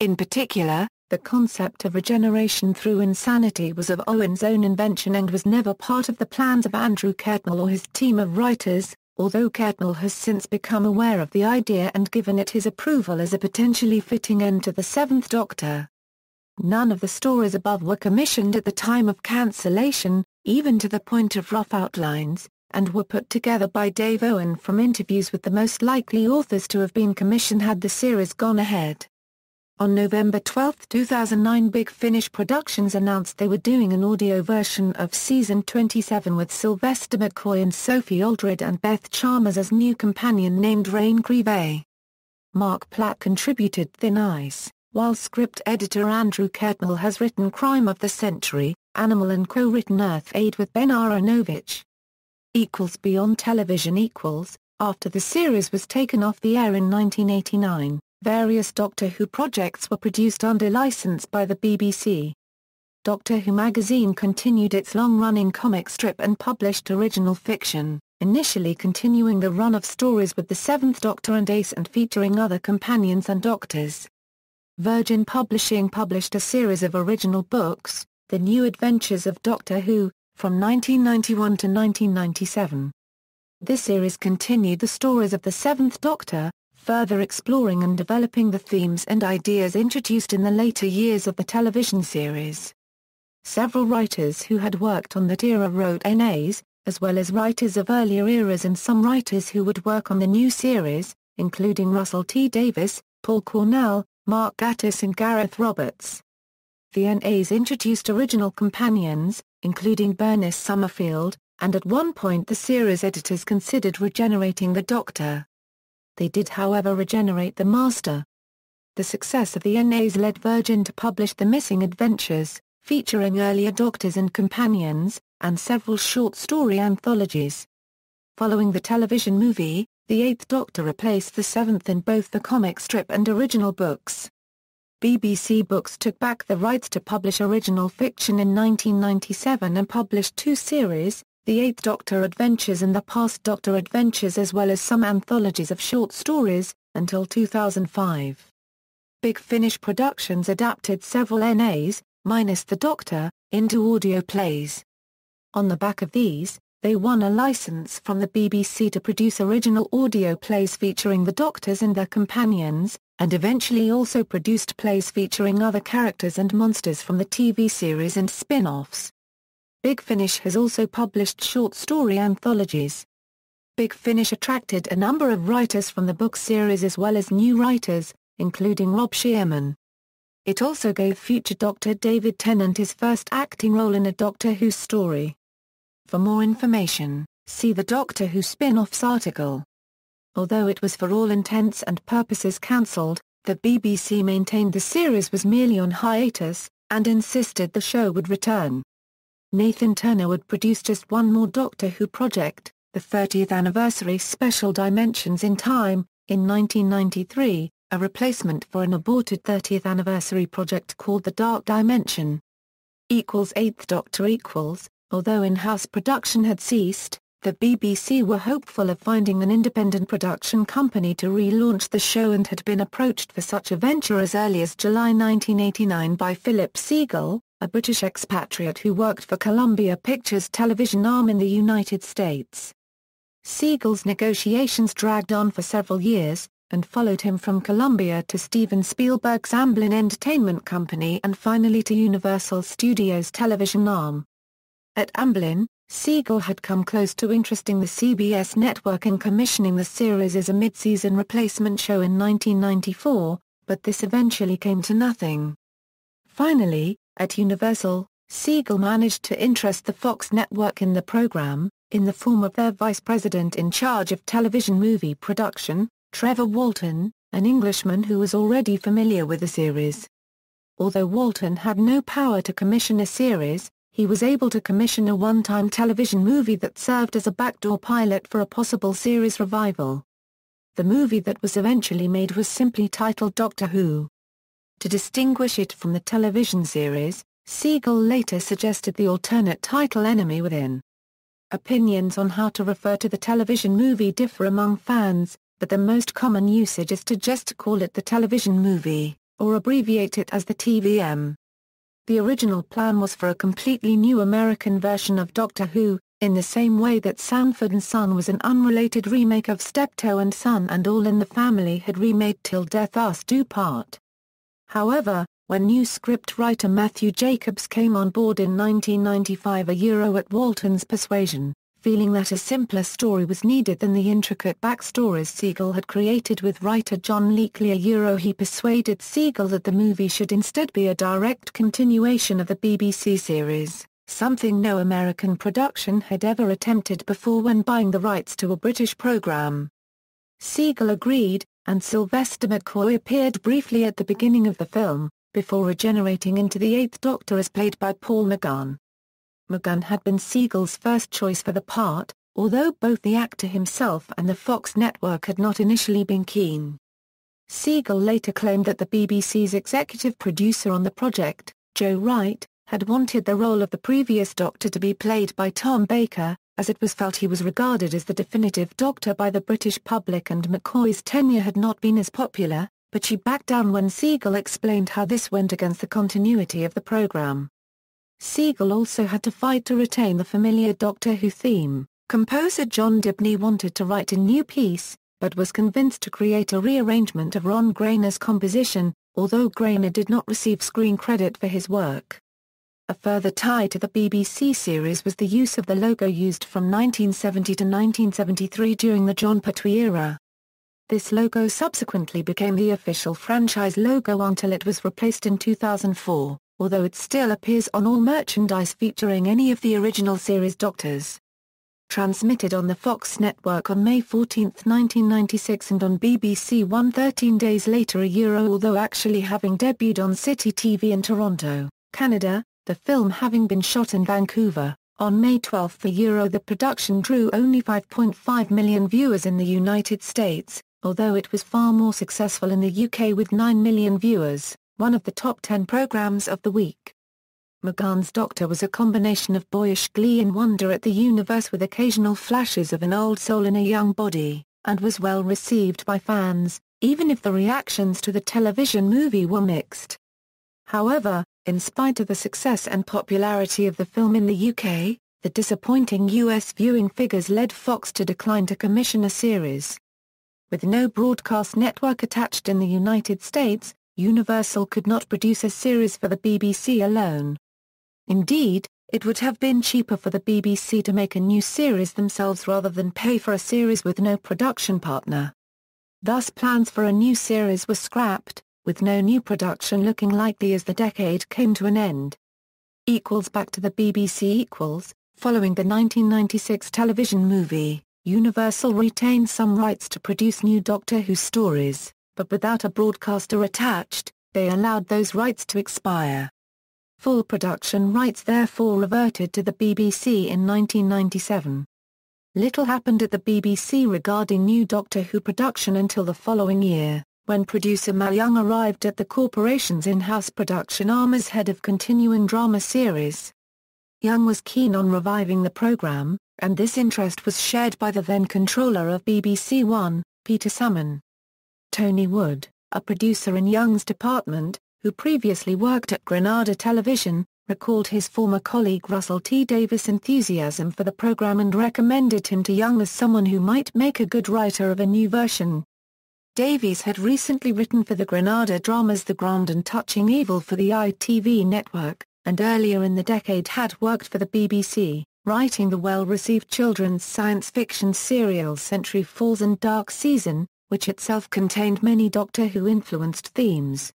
In particular, the concept of regeneration through insanity was of Owen's own invention and was never part of the plans of Andrew Kirtnell or his team of writers, although Kirtnell has since become aware of the idea and given it his approval as a potentially fitting end to the 7th Doctor. None of the stories above were commissioned at the time of cancellation, even to the point of rough outlines, and were put together by Dave Owen from interviews with the most likely authors to have been commissioned had the series gone ahead. On November 12, 2009, Big Finish Productions announced they were doing an audio version of Season 27 with Sylvester McCoy and Sophie Aldred and Beth Chalmers as new companion named Rain Grieve. Mark Platt contributed Thin Ice, while script editor Andrew Kirtnell has written Crime of the Century, Animal and co-written Earth Aid with Ben Aronovich. Beyond Television. After the series was taken off the air in 1989. Various Doctor Who projects were produced under license by the BBC. Doctor Who magazine continued its long-running comic strip and published original fiction, initially continuing the run of stories with the 7th Doctor and Ace and featuring other companions and Doctors. Virgin Publishing published a series of original books, The New Adventures of Doctor Who, from 1991 to 1997. This series continued the stories of the 7th Doctor, further exploring and developing the themes and ideas introduced in the later years of the television series. Several writers who had worked on that era wrote NAs, as well as writers of earlier eras and some writers who would work on the new series, including Russell T. Davies, Paul Cornell, Mark Gatiss and Gareth Roberts. The NAs introduced original companions, including Bernice Summerfield, and at one point the series editors considered regenerating the Doctor. They did however regenerate the Master. The success of the NAs led Virgin to publish The Missing Adventures, featuring earlier Doctors and companions, and several short story anthologies. Following the television movie, the 8th Doctor replaced the 7th in both the comic strip and original books. BBC Books took back the rights to publish original fiction in 1997 and published 2 series, The 8th Doctor Adventures and The Past Doctor Adventures, as well as some anthologies of short stories, until 2005. Big Finish Productions adapted several NAs, minus the Doctor, into audio plays. On the back of these, they won a license from the BBC to produce original audio plays featuring the Doctors and their companions, and eventually also produced plays featuring other characters and monsters from the TV series and spin-offs. Big Finish has also published short story anthologies. Big Finish attracted a number of writers from the book series as well as new writers, including Rob Shearman. It also gave future Doctor David Tennant his first acting role in a Doctor Who story. For more information, see the Doctor Who spin-offs article. Although it was for all intents and purposes cancelled, the BBC maintained the series was merely on hiatus, and insisted the show would return. Nathan Turner would produce just one more Doctor Who project, the 30th anniversary special Dimensions in Time, in 1993, a replacement for an aborted 30th anniversary project called The Dark Dimension. 8th Doctor. Although in-house production had ceased, The BBC were hopeful of finding an independent production company to relaunch the show and had been approached for such a venture as early as July 1989 by Philip Segal, a British expatriate who worked for Columbia Pictures' television arm in the United States. Segal's negotiations dragged on for several years, and followed him from Columbia to Steven Spielberg's Amblin Entertainment Company and finally to Universal Studios' television arm. At Amblin, Segal had come close to interesting the CBS network in commissioning the series as a mid-season replacement show in 1994, but this eventually came to nothing. Finally, at Universal, Segal managed to interest the Fox network in the program, in the form of their vice president in charge of television movie production, Trevor Walton, an Englishman who was already familiar with the series. Although Walton had no power to commission a series, he was able to commission a one-time television movie that served as a backdoor pilot for a possible series revival. The movie that was eventually made was simply titled Doctor Who. To distinguish it from the television series, Segal later suggested the alternate title Enemy Within. Opinions on how to refer to the television movie differ among fans, but the most common usage is to just call it the television movie, or abbreviate it as the TVM. The original plan was for a completely new American version of Doctor Who, in the same way that Sanford & Son was an unrelated remake of Steptoe and Son and All in the Family had remade Till Death Us Do Part. However, when new script writer Matthew Jacobs came on board in 1995 at Walton's persuasion, feeling that a simpler story was needed than the intricate backstories Segal had created with writer John Leakley he persuaded Segal that the movie should instead be a direct continuation of the BBC series, something no American production had ever attempted before when buying the rights to a British programme. Segal agreed, and Sylvester McCoy appeared briefly at the beginning of the film, before regenerating into the Eighth Doctor as played by Paul McGann. McGann had been Segal's first choice for the part, although both the actor himself and the Fox network had not initially been keen. Segal later claimed that the BBC's executive producer on the project, Joe Wright, had wanted the role of the previous Doctor to be played by Tom Baker, as it was felt he was regarded as the definitive Doctor by the British public and McCoy's tenure had not been as popular, but she backed down when Segal explained how this went against the continuity of the programme. Segal also had to fight to retain the familiar Doctor Who theme. Composer John Dibney wanted to write a new piece, but was convinced to create a rearrangement of Ron Grainer's composition, although Grainer did not receive screen credit for his work. A further tie to the BBC series was the use of the logo used from 1970 to 1973 during the Jon Pertwee era. This logo subsequently became the official franchise logo until it was replaced in 2004. Although it still appears on all merchandise featuring any of the original series Doctors. Transmitted on the Fox network on May 14, 1996 and on BBC One 13 days later although actually having debuted on City TV in Toronto, Canada, the film having been shot in Vancouver, on May 12 the production drew only 5.5 million viewers in the United States, although it was far more successful in the UK with 9 million viewers. One of the top 10 programs of the week. McGann's Doctor was a combination of boyish glee and wonder at the universe with occasional flashes of an old soul in a young body, and was well received by fans, even if the reactions to the television movie were mixed. However, in spite of the success and popularity of the film in the UK, the disappointing US viewing figures led Fox to decline to commission a series. With no broadcast network attached in the United States, Universal could not produce a series for the BBC alone. Indeed, it would have been cheaper for the BBC to make a new series themselves rather than pay for a series with no production partner. Thus plans for a new series were scrapped, with no new production looking likely as the decade came to an end. Back to the BBC. Following the 1996 television movie, Universal retained some rights to produce new Doctor Who stories, but without a broadcaster attached, they allowed those rights to expire. Full production rights therefore reverted to the BBC in 1997. Little happened at the BBC regarding new Doctor Who production until the following year, when producer Mal Young arrived at the corporation's in-house production arm as head of continuing drama series. Young was keen on reviving the program, and this interest was shared by the then controller of BBC One, Peter Salmon. Tony Wood, a producer in Young's department, who previously worked at Granada Television, recalled his former colleague Russell T. Davies' enthusiasm for the program and recommended him to Young as someone who might make a good writer of a new version. Davies had recently written for the Granada dramas The Grand and Touching Evil for the ITV network, and earlier in the decade had worked for the BBC, writing the well-received children's science fiction serial Century Falls and Dark Season, which itself contained many Doctor Who-influenced themes.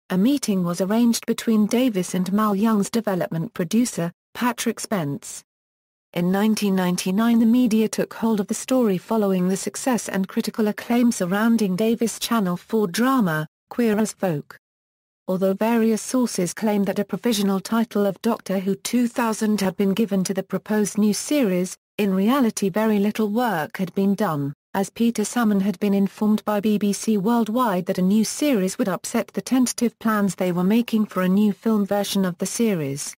A meeting was arranged between Davies and Mal Young's development producer, Patrick Spence. In 1999 the media took hold of the story following the success and critical acclaim surrounding Davies' Channel 4 drama, Queer as Folk. Although various sources claim that a provisional title of Doctor Who 2000 had been given to the proposed new series, in reality very little work had been done, as Peter Salmon had been informed by BBC Worldwide that a new series would upset the tentative plans they were making for a new film version of the series.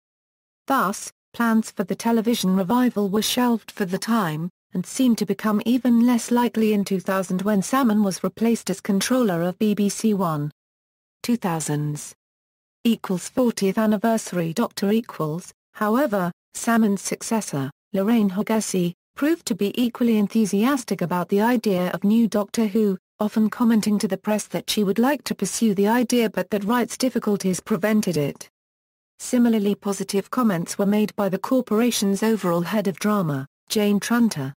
Thus, plans for the television revival were shelved for the time, and seemed to become even less likely in 2000 when Salmon was replaced as controller of BBC One. 2000s. 40th anniversary Doctor equals, however, Salmon's successor, Lorraine Hogesi, proved to be equally enthusiastic about the idea of new Doctor Who, often commenting to the press that she would like to pursue the idea but that rights difficulties prevented it. Similarly positive comments were made by the corporation's overall head of drama, Jane Tranter.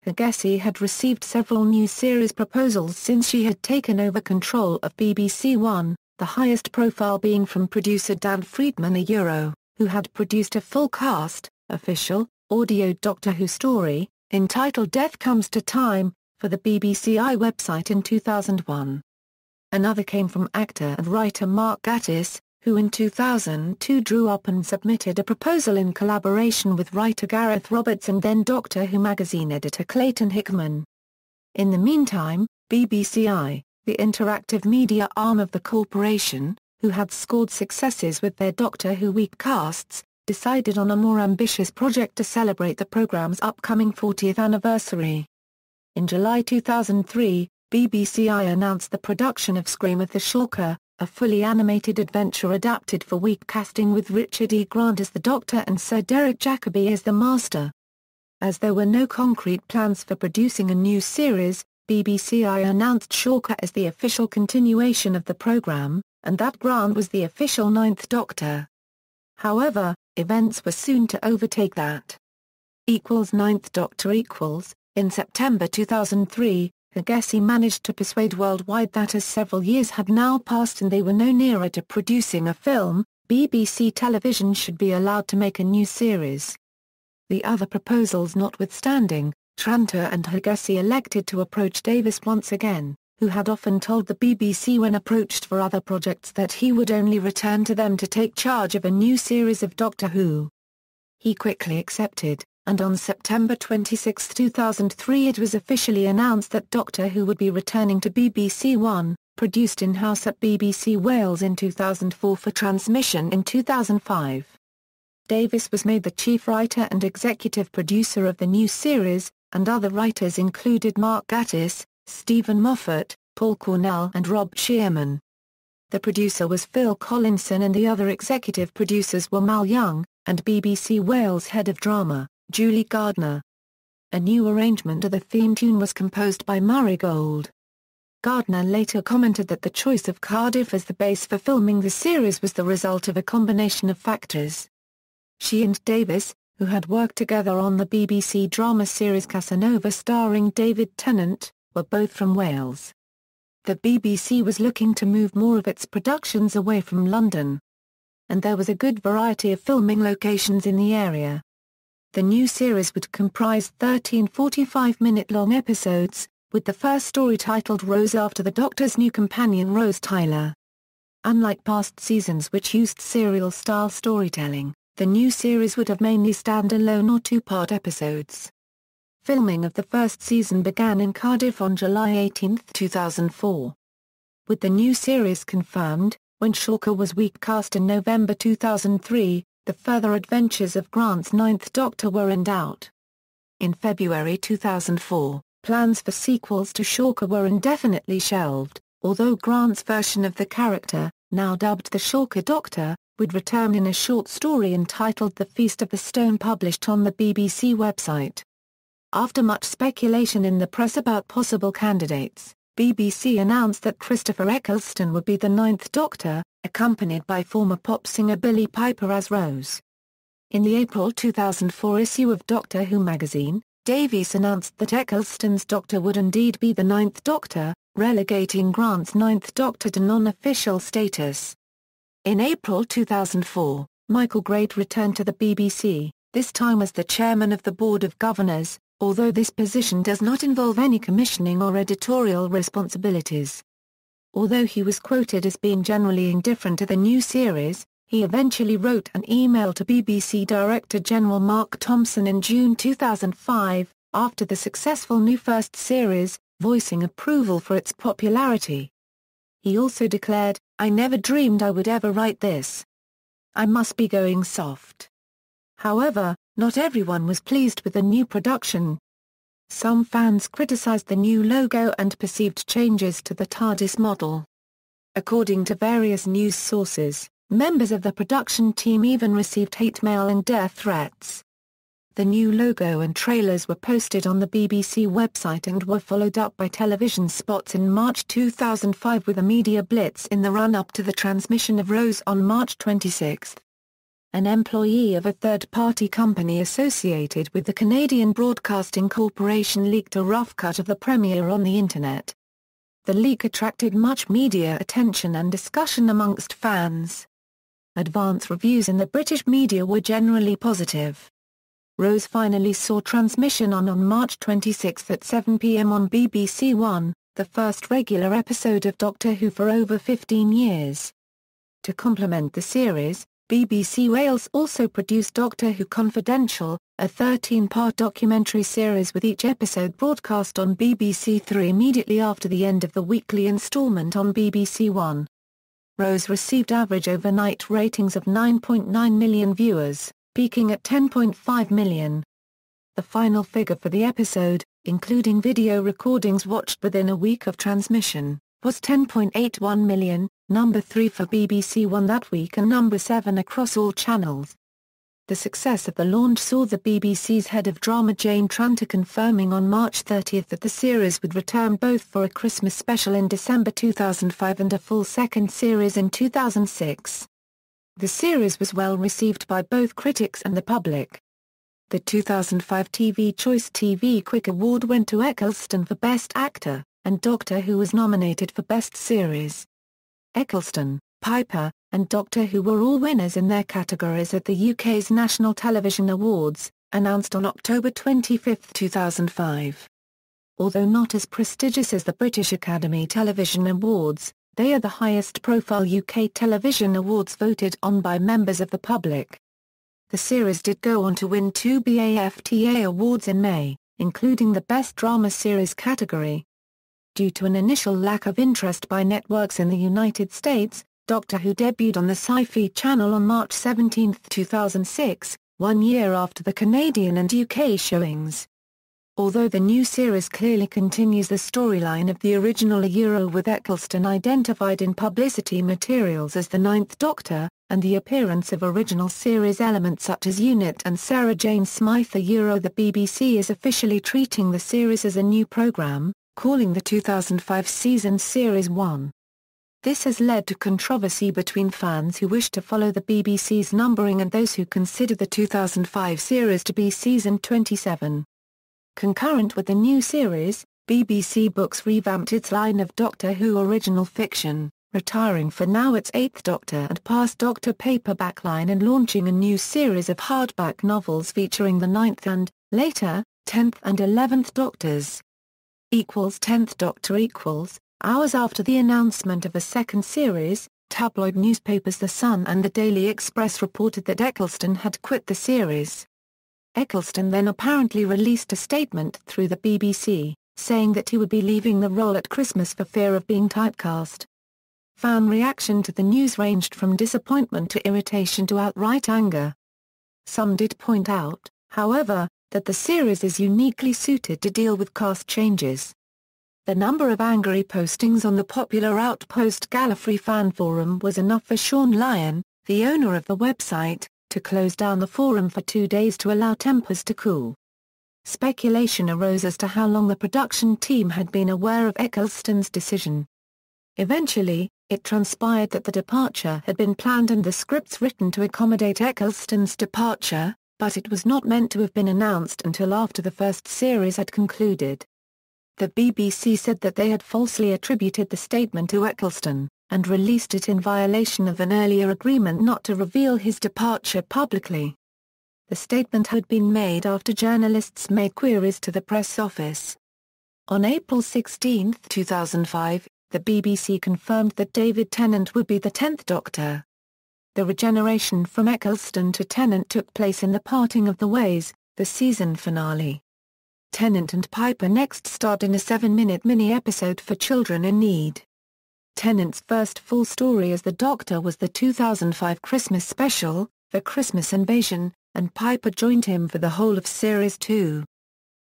Hogesi had received several new series proposals since she had taken over control of BBC One, the highest profile being from producer Dan Friedman who had produced a full-cast, official, audio Doctor Who story, entitled Death Comes to Time, for the BBC website in 2001. Another came from actor and writer Mark Gatiss, who in 2002 drew up and submitted a proposal in collaboration with writer Gareth Roberts and then Doctor Who magazine editor Clayton Hickman. In the meantime, BBC, the interactive media arm of the corporation, who had scored successes with their Doctor Who week casts, decided on a more ambitious project to celebrate the programme's upcoming 40th anniversary. In July 2003, BBC announced the production of Scream of the Shocker, a fully animated adventure adapted for week casting with Richard E. Grant as the Doctor and Sir Derek Jacobi as the Master. As there were no concrete plans for producing a new series, BBC announced Shocker as the official continuation of the programme, and that Grant was the official Ninth Doctor. However, events were soon to overtake that. Ninth Doctor in September 2003, Hogesi managed to persuade Worldwide that as several years had now passed and they were no nearer to producing a film, BBC Television should be allowed to make a new series. The other proposals notwithstanding, Tranter and Hogesi elected to approach Davies once again, who had often told the BBC when approached for other projects that he would only return to them to take charge of a new series of Doctor Who. He quickly accepted, and on September 26, 2003 it was officially announced that Doctor Who would be returning to BBC One, produced in-house at BBC Wales in 2004 for transmission in 2005. Davies was made the chief writer and executive producer of the new series, and other writers included Mark Gatiss, Stephen Moffat, Paul Cornell and Rob Shearman. The producer was Phil Collinson and the other executive producers were Mal Young, and BBC Wales head of drama, Julie Gardner. A new arrangement of the theme tune was composed by Murray Gold. Gardner later commented that the choice of Cardiff as the base for filming the series was the result of a combination of factors. She and Davies, who had worked together on the BBC drama series Casanova starring David Tennant, were both from Wales. The BBC was looking to move more of its productions away from London, and there was a good variety of filming locations in the area. The new series would comprise 13 45-minute-long episodes, with the first story titled Rose after the Doctor's new companion Rose Tyler. Unlike past seasons which used serial-style storytelling, the new series would have mainly stand-alone or two-part episodes. Filming of the first season began in Cardiff on July 18, 2004. With the new series confirmed, when Shocker was week cast in November 2003, The further adventures of Grant's Ninth Doctor were in doubt. In February 2004, plans for sequels to Shorker were indefinitely shelved, although Grant's version of the character, now dubbed the Shorker Doctor, would return in a short story entitled The Feast of the Stone, published on the BBC website. After much speculation in the press about possible candidates, BBC announced that Christopher Eccleston would be the Ninth Doctor, accompanied by former pop singer Billie Piper as Rose. In the April 2004 issue of Doctor Who magazine, Davies announced that Eccleston's Doctor would indeed be the Ninth Doctor, relegating Grant's Ninth Doctor to non-official status. In April 2004, Michael Grade returned to the BBC, this time as the chairman of the Board of Governors, although this position does not involve any commissioning or editorial responsibilities. Although he was quoted as being generally indifferent to the new series, he eventually wrote an email to BBC Director General Mark Thompson in June 2005, after the successful new first series, voicing approval for its popularity. He also declared, "I never dreamed I would ever write this. I must be going soft." However, not everyone was pleased with the new production. Some fans criticized the new logo and perceived changes to the TARDIS model. According to various news sources, members of the production team even received hate mail and death threats. The new logo and trailers were posted on the BBC website and were followed up by television spots in March 2005 with a media blitz in the run-up to the transmission of Rose on March 26. An employee of a third-party company associated with the Canadian Broadcasting Corporation leaked a rough cut of the premiere on the Internet. The leak attracted much media attention and discussion amongst fans. Advance reviews in the British media were generally positive. Rose finally saw transmission on March 26 at 7 p.m. on BBC One, the first regular episode of Doctor Who for over 15 years. To complement the series, BBC Wales also produced Doctor Who Confidential, a 13-part documentary series with each episode broadcast on BBC Three immediately after the end of the weekly instalment on BBC One. Rose received average overnight ratings of 9.9 million viewers, peaking at 10.5 million. The final figure for the episode, including video recordings watched within a week of transmission, was 10.81 million, number 3 for BBC One that week and number 7 across all channels. The success of the launch saw the BBC's head of drama Jane Tranter confirming on March 30 that the series would return both for a Christmas special in December 2005 and a full second series in 2006. The series was well received by both critics and the public. The 2005 TV Choice TV Quick Award went to Eccleston for Best Actor, and Doctor Who was nominated for Best Series. Eccleston, Piper, and Doctor Who were all winners in their categories at the UK's National Television Awards, announced on October 25, 2005. Although not as prestigious as the British Academy Television Awards, they are the highest-profile UK television awards voted on by members of the public. The series did go on to win 2 BAFTA awards in May, including the Best Drama Series category. Due to an initial lack of interest by networks in the United States, Doctor Who debuted on the Sci-Fi Channel on March 17, 2006, 1 year after the Canadian and UK showings. Although the new series clearly continues the storyline of the original with Eccleston identified in publicity materials as the Ninth Doctor, and the appearance of original series elements such as Unit and Sarah Jane Smythe the BBC is officially treating the series as a new programme, calling the 2005 season Series 1. This has led to controversy between fans who wish to follow the BBC's numbering and those who consider the 2005 series to be Season 27. Concurrent with the new series, BBC Books revamped its line of Doctor Who original fiction, retiring for now its Eighth Doctor and Past Doctor paperback line and launching a new series of hardback novels featuring the 9th and, later, 10th and 11th Doctors. 10th Doctor hours after the announcement of a second series, tabloid newspapers The Sun and the Daily Express reported that Eccleston had quit the series. Eccleston then apparently released a statement through the BBC, saying that he would be leaving the role at Christmas for fear of being typecast. Fan reaction to the news ranged from disappointment to irritation to outright anger. Some did point out, however, that the series is uniquely suited to deal with cast changes. The number of angry postings on the popular Outpost Gallifrey fan forum was enough for Sean Lyon, the owner of the website, to close down the forum for 2 days to allow tempers to cool. Speculation arose as to how long the production team had been aware of Eccleston's decision. Eventually, it transpired that the departure had been planned and the scripts written to accommodate Eccleston's departure, but it was not meant to have been announced until after the first series had concluded. The BBC said that they had falsely attributed the statement to Eccleston, and released it in violation of an earlier agreement not to reveal his departure publicly. The statement had been made after journalists made queries to the press office. On April 16, 2005, the BBC confirmed that David Tennant would be the 10th Doctor. The regeneration from Eccleston to Tennant took place in The Parting of the Ways, the season finale. Tennant and Piper next starred in a 7-minute mini-episode for Children in Need. Tennant's first full story as the Doctor was the 2005 Christmas special, The Christmas Invasion, and Piper joined him for the whole of Series 2.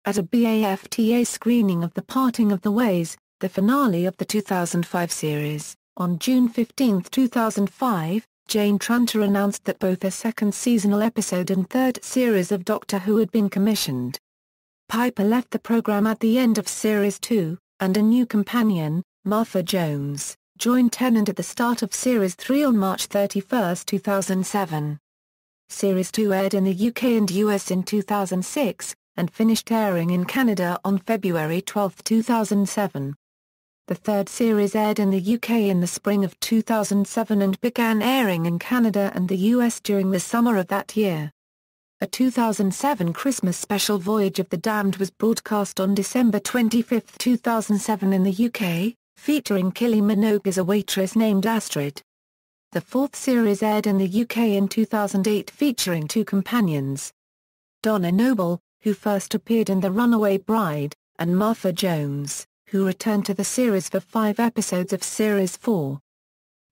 At a BAFTA screening of The Parting of the Ways, the finale of the 2005 series, on June 15, 2005, Jane Tranter announced that both a second seasonal episode and third series of Doctor Who had been commissioned. Piper left the program at the end of Series 2, and a new companion, Martha Jones, joined Tennant at the start of Series 3 on March 31, 2007. Series 2 aired in the UK and US in 2006, and finished airing in Canada on February 12, 2007. The third series aired in the UK in the spring of 2007 and began airing in Canada and the US during the summer of that year. A 2007 Christmas special Voyage of the Damned was broadcast on December 25, 2007 in the UK, featuring Kylie Minogue as a waitress named Astrid. The fourth series aired in the UK in 2008 featuring two companions. Donna Noble, who first appeared in The Runaway Bride, and Martha Jones, who returned to the series for 5 episodes of Series 4.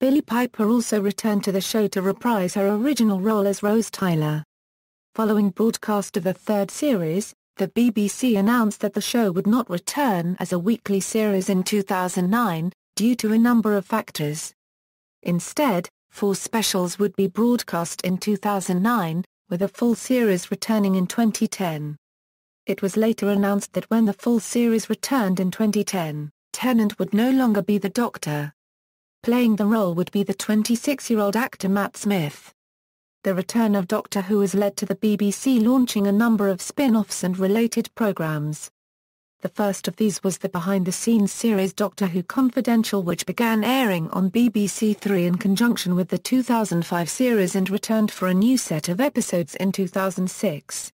Billie Piper also returned to the show to reprise her original role as Rose Tyler. Following broadcast of the third series, the BBC announced that the show would not return as a weekly series in 2009, due to a number of factors. Instead, 4 specials would be broadcast in 2009, with a full series returning in 2010. It was later announced that when the full series returned in 2010, Tennant would no longer be the Doctor. Playing the role would be the 26-year-old actor Matt Smith. The return of Doctor Who has led to the BBC launching a number of spin-offs and related programmes. The first of these was the behind-the-scenes series Doctor Who Confidential, which began airing on BBC Three in conjunction with the 2005 series and returned for a new set of episodes in 2006.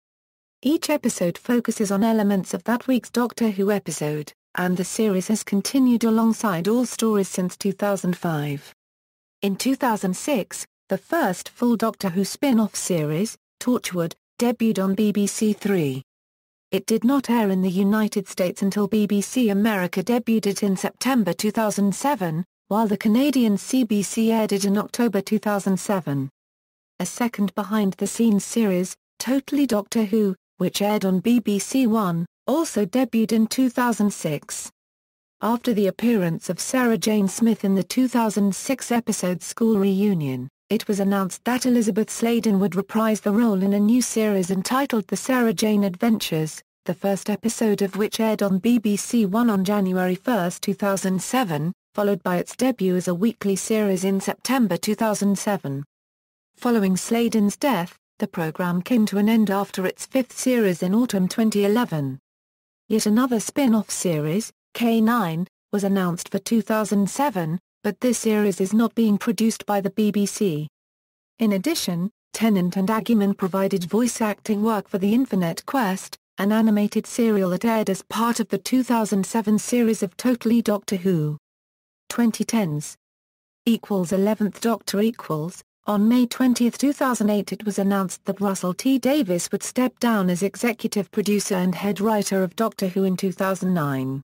Each episode focuses on elements of that week's Doctor Who episode, and the series has continued alongside all stories since 2005. In 2006, the first full Doctor Who spin-off series, Torchwood, debuted on BBC Three. It did not air in the United States until BBC America debuted it in September 2007, while the Canadian CBC aired it in October 2007. A second behind-the-scenes series, Totally Doctor Who, which aired on BBC One, also debuted in 2006. After the appearance of Sarah Jane Smith in the 2006 episode School Reunion, it was announced that Elizabeth Sladen would reprise the role in a new series entitled The Sarah Jane Adventures, the first episode of which aired on BBC One on January 1, 2007, followed by its debut as a weekly series in September 2007. Following Sladen's death, the programme came to an end after its 5th series in autumn 2011. Yet another spin-off series, K9, was announced for 2007, but this series is not being produced by the BBC. In addition, Tennant and Agyeman provided voice acting work for The Infinite Quest, an animated serial that aired as part of the 2007 series of Totally Doctor Who. 2010s. 11th Doctor On May 20, 2008 it was announced that Russell T. Davies would step down as executive producer and head writer of Doctor Who in 2009.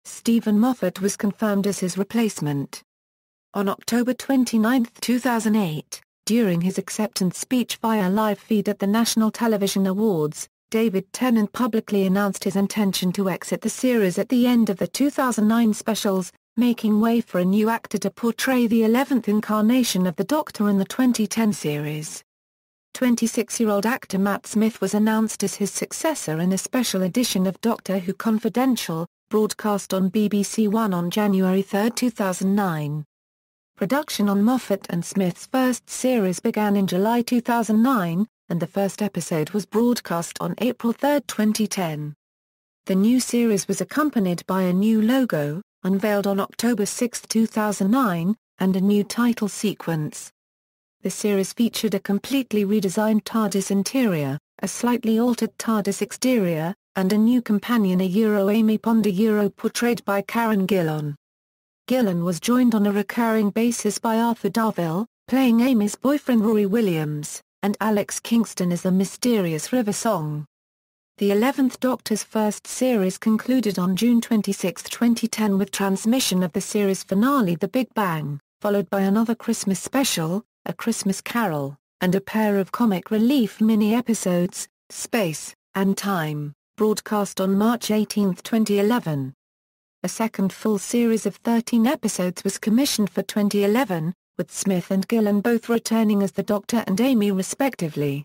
Stephen Moffat was confirmed as his replacement. On October 29, 2008, during his acceptance speech via live feed at the National Television Awards, David Tennant publicly announced his intention to exit the series at the end of the 2009 specials, making way for a new actor to portray the 11th incarnation of the Doctor in the 2010 series. 26-year-old actor Matt Smith was announced as his successor in a special edition of Doctor Who Confidential, broadcast on BBC One on January 3, 2009. Production on Moffat and Smith's first series began in July 2009, and the first episode was broadcast on April 3, 2010. The new series was accompanied by a new logo, unveiled on October 6, 2009, and a new title sequence. The series featured a completely redesigned TARDIS interior, a slightly altered TARDIS exterior, and a new companion Amy Pond portrayed by Karen Gillan. Gillan was joined on a recurring basis by Arthur Darvill, playing Amy's boyfriend Rory Williams, and Alex Kingston as the mysterious River Song. The 11th Doctor's first series concluded on June 26, 2010 with transmission of the series finale The Big Bang, followed by another Christmas special, A Christmas Carol, and a pair of comic relief mini-episodes, Space and Time, broadcast on March 18, 2011. A second full series of 13 episodes was commissioned for 2011, with Smith and Gillan both returning as the Doctor and Amy respectively.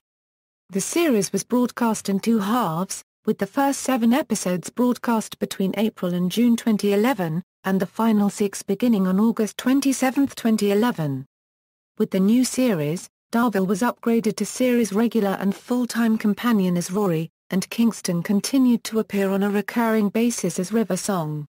The series was broadcast in two halves, with the first 7 episodes broadcast between April and June 2011, and the final 6 beginning on August 27, 2011. With the new series, Darvill was upgraded to series regular and full-time companion as Rory, and Kingston continued to appear on a recurring basis as River Song.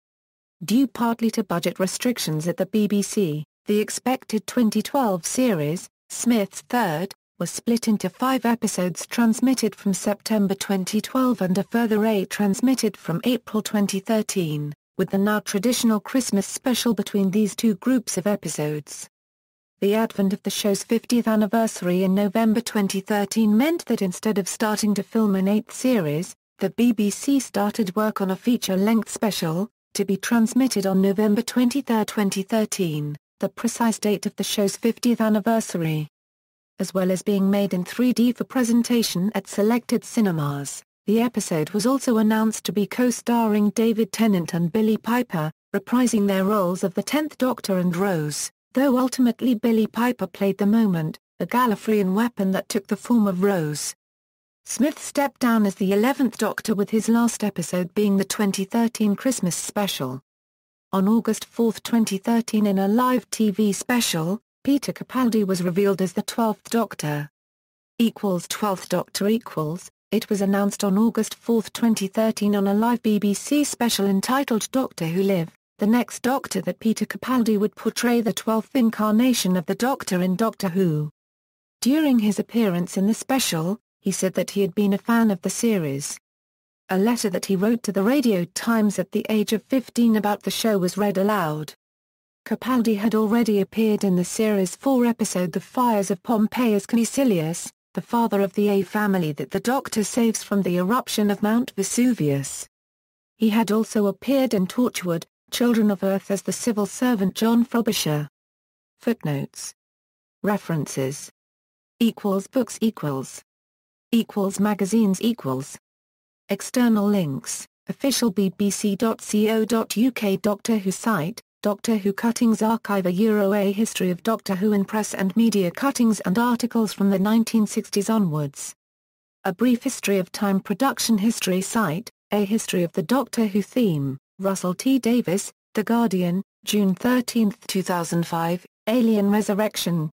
Due partly to budget restrictions at the BBC, the expected 2012 series, Smith's Third, was split into 5 episodes transmitted from September 2012 and a further 8 transmitted from April 2013, with the now traditional Christmas special between these two groups of episodes. The advent of the show's 50th anniversary in November 2013 meant that instead of starting to film an 8th series, the BBC started work on a feature-length special, to be transmitted on November 23, 2013, the precise date of the show's 50th anniversary. As well as being made in 3D for presentation at selected cinemas, the episode was also announced to be co-starring David Tennant and Billie Piper, reprising their roles of the 10th Doctor and Rose, though ultimately Billie Piper played the Moment, a Gallifreyan weapon that took the form of Rose. Smith stepped down as the 11th Doctor, with his last episode being the 2013 Christmas special. On August 4, 2013, in a live TV special, Peter Capaldi was revealed as the 12th Doctor. 12th Doctor It was announced on August 4, 2013 on a live BBC special entitled Doctor Who Live, The Next Doctor, that Peter Capaldi would portray the 12th incarnation of the Doctor in Doctor Who. During his appearance in the special, he said that he had been a fan of the series. A letter that he wrote to the Radio Times at the age of 15 about the show was read aloud. Capaldi had already appeared in the series' 4-episode The Fires of Pompeii as Caecilius, the father of the A family that the Doctor saves from the eruption of Mount Vesuvius. He had also appeared in Torchwood, Children of Earth as the civil servant John Frobisher. Footnotes. References. Books magazines External links, official bbc.co.uk Doctor Who site, Doctor Who Cuttings Archive, A history of Doctor Who in press and media cuttings and articles from the 1960s onwards. A brief history of time production history site, A history of the Doctor Who theme, Russell T. Davies, The Guardian, June 13, 2005, Alien Resurrection,